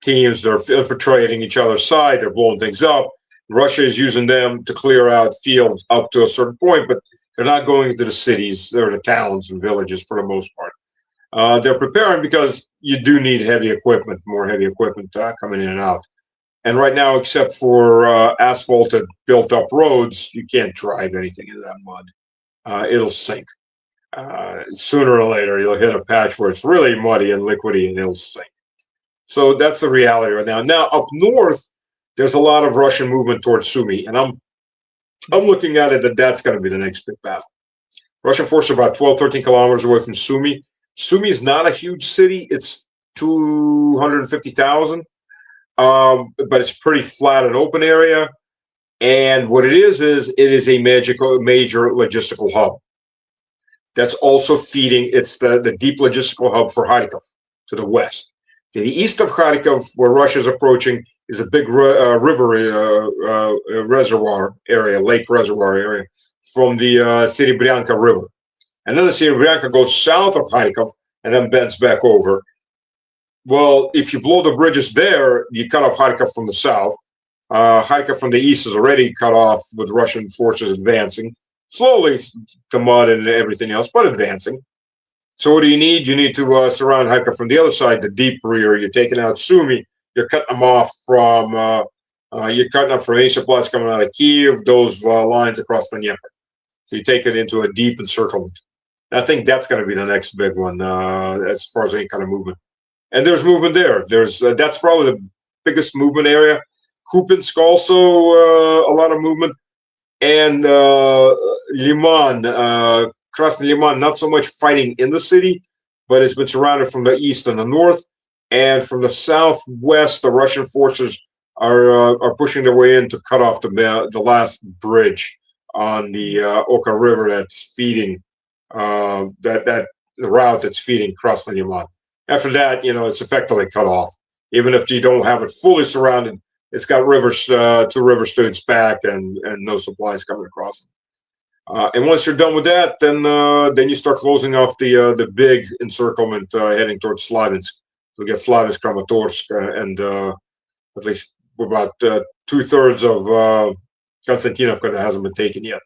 [SPEAKER 2] Teams, they're infiltrating each other's side. They're blowing things up. Russia is using them to clear out fields up to a certain point, but they're not going into the cities or the towns and villages for the most part. They're preparing because you do need heavy equipment, more heavy equipment coming in and out. And right now, except for asphalted, built-up roads, you can't drive anything into that mud. It'll sink. Sooner or later, you'll hit a patch where it's really muddy and liquidy, and it'll sink. So that's the reality right now. Now, up north, there's a lot of Russian movement towards Sumy, and I'm looking at it that's going to be the next big battle. Russian forces are about 12, 13 kilometers away from Sumy. Sumy is not a huge city. It's 250,000. But it's pretty flat and open area. And what it is it is a major logistical hub. That's also feeding, it's the deep logistical hub for Kharkiv to the west. To the east of Kharkiv, where Russia is approaching, is a big river reservoir area, lake reservoir area from the Serebryanka River. And then the Serebryanka goes south of Kharkiv and then bends back over. Well, if you blow the bridges there, you cut off Kharkiv from the south. Kharkiv from the east is already cut off with Russian forces advancing, slowly to mud and everything else, but advancing. So what do you need? You need to surround Kharkiv from the other side, the deep rear. You're taking out Sumy. You're cutting them off from any supplies coming out of Kiev, those lines across the Dnieper. So you take it into a deep encirclement. And I think that's going to be the next big one as far as any kind of movement. And there's movement there. There's that's probably the biggest movement area. Kupinsk also a lot of movement, and Liman, Krasny Liman, not so much fighting in the city, but it's been surrounded from the east and the north, and from the southwest. The Russian forces are pushing their way in to cut off the last bridge on the Oka River that's feeding that the route that's feeding Krasny Liman. After that, it's effectively cut off. Even if you don't have it fully surrounded, it's got rivers, 2 rivers to its back, and no supplies coming across it. And once you're done with that, then you start closing off the big encirclement heading towards Slavinsk. We get Slavinsk, Kramatorsk, and at least about 2/3 of Konstantinovka that hasn't been taken yet.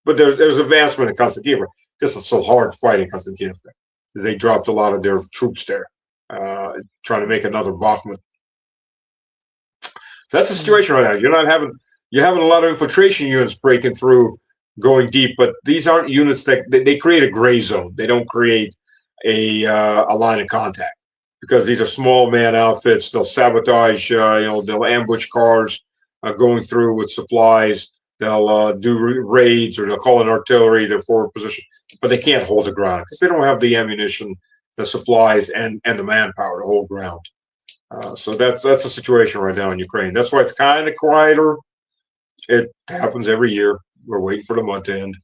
[SPEAKER 2] But there's advancement in Konstantinovka. Just it's so hard fighting Konstantinovka. They dropped a lot of their troops there, trying to make another Bakhmut. That's the situation right now. You're having a lot of infiltration units breaking through, going deep, but these aren't units that they create a gray zone. They don't create a line of contact, because these are small man outfits. They'll sabotage, they'll ambush cars going through with supplies. They'll do raids, or they'll call in artillery to forward position, but they can't hold the ground because they don't have the ammunition, the supplies, and the manpower to hold ground. So that's the situation right now in Ukraine. That's why it's kind of quieter. It happens every year. We're waiting for the month to end.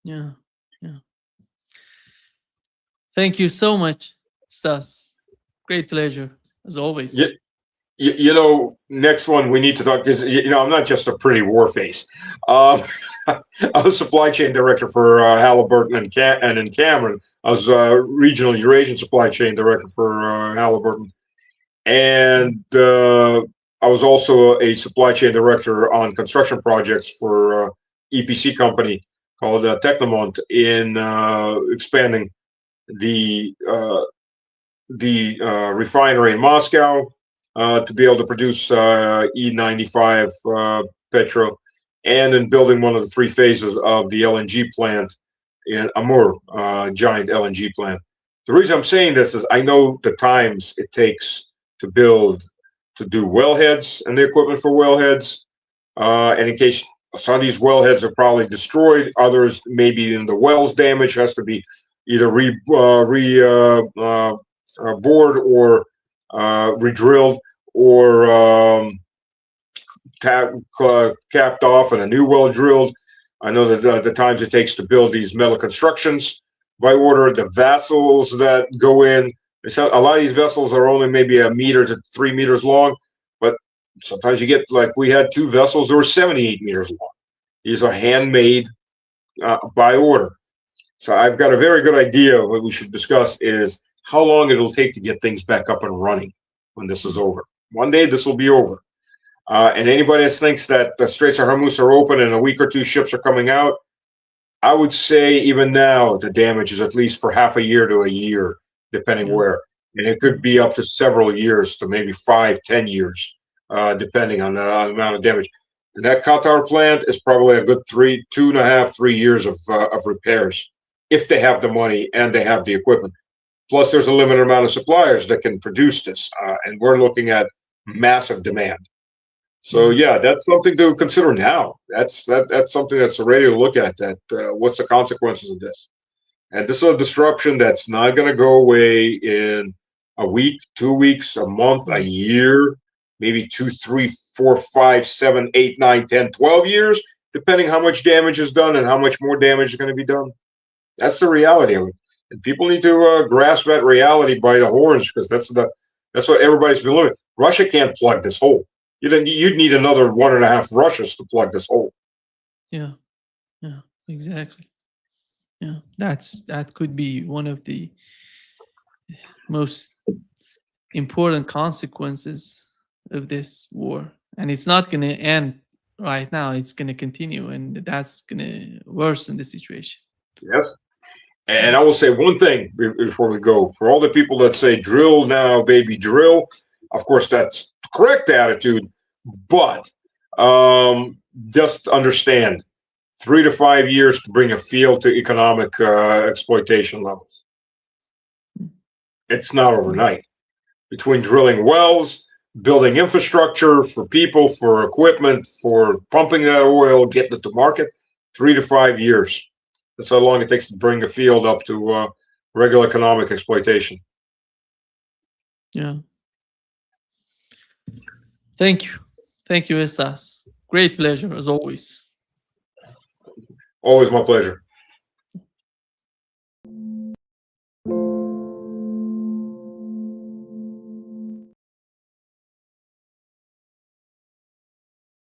[SPEAKER 1] Yeah, yeah. Thank you so much, Stas. Great pleasure as always.
[SPEAKER 2] Yeah, next one we need to talk, because I'm not just a pretty war face. Um, I was supply chain director for Halliburton and in Cameron. I was regional Eurasian supply chain director for Halliburton, and I was also a supply chain director on construction projects for EPC company called Technomont in expanding the refinery in Moscow to be able to produce E95 petro, and in building one of the three phases of the LNG plant in Amur, giant LNG plant. The reason I'm saying this is I know the times it takes to do wellheads and the equipment for wellheads. And in case some of these wellheads are probably destroyed, others maybe in the wells damage has to be either bored or re-drilled, or capped off and a new well drilled. I know that the times it takes to build these metal constructions by order, the vessels that go in. A lot of these vessels are only maybe 1 meter to 3 meters long, but sometimes you get, like we had 2 vessels that were 78 meters long. These are handmade by order. So I've got a very good idea. What we should discuss is how long it'll take to get things back up and running when this is over. One day this will be over. And anybody that thinks that the Straits of Hormuz are open and in a week or two ships are coming out, I would say even now the damage is at least for half a year to a year, depending where. And it could be up to several years to maybe 5-10 years, depending on the amount of damage. And that Qatar plant is probably a good 2.5-3 years of repairs, if they have the money and they have the equipment. Plus, there's a limited amount of suppliers that can produce this, and we're looking at massive demand. So yeah, that's something to consider now. That's something that's already to look at. That what's the consequences of this? And this is a disruption that's not going to go away in a week, 2 weeks, a month, a year, maybe 2, 3, 4, 5, 7, 8, 9, 10, 12 years, depending how much damage is done and how much more damage is going to be done. That's the reality of it. And people need to grasp that reality by the horns, because that's what everybody's been looking at. Russia can't plug this hole. You'd need another 1.5 Russias to plug this hole.
[SPEAKER 1] Yeah, exactly. Yeah, that could be one of the most important consequences of this war, and it's not going to end right now. It's going to continue, and that's going to worsen the situation.
[SPEAKER 2] Yes. And I will say one thing before we go. For all the people that say drill now, baby, drill, of course, that's the correct attitude. But just understand, 3 to 5 years to bring a field to economic exploitation levels. It's not overnight. Between drilling wells, building infrastructure for people, for equipment, for pumping that oil, getting it to market, 3 to 5 years. That's how long it takes to bring a field up to regular economic exploitation.
[SPEAKER 1] Yeah. Thank you. Thank you, Esas. Great pleasure, as always.
[SPEAKER 2] Always my pleasure.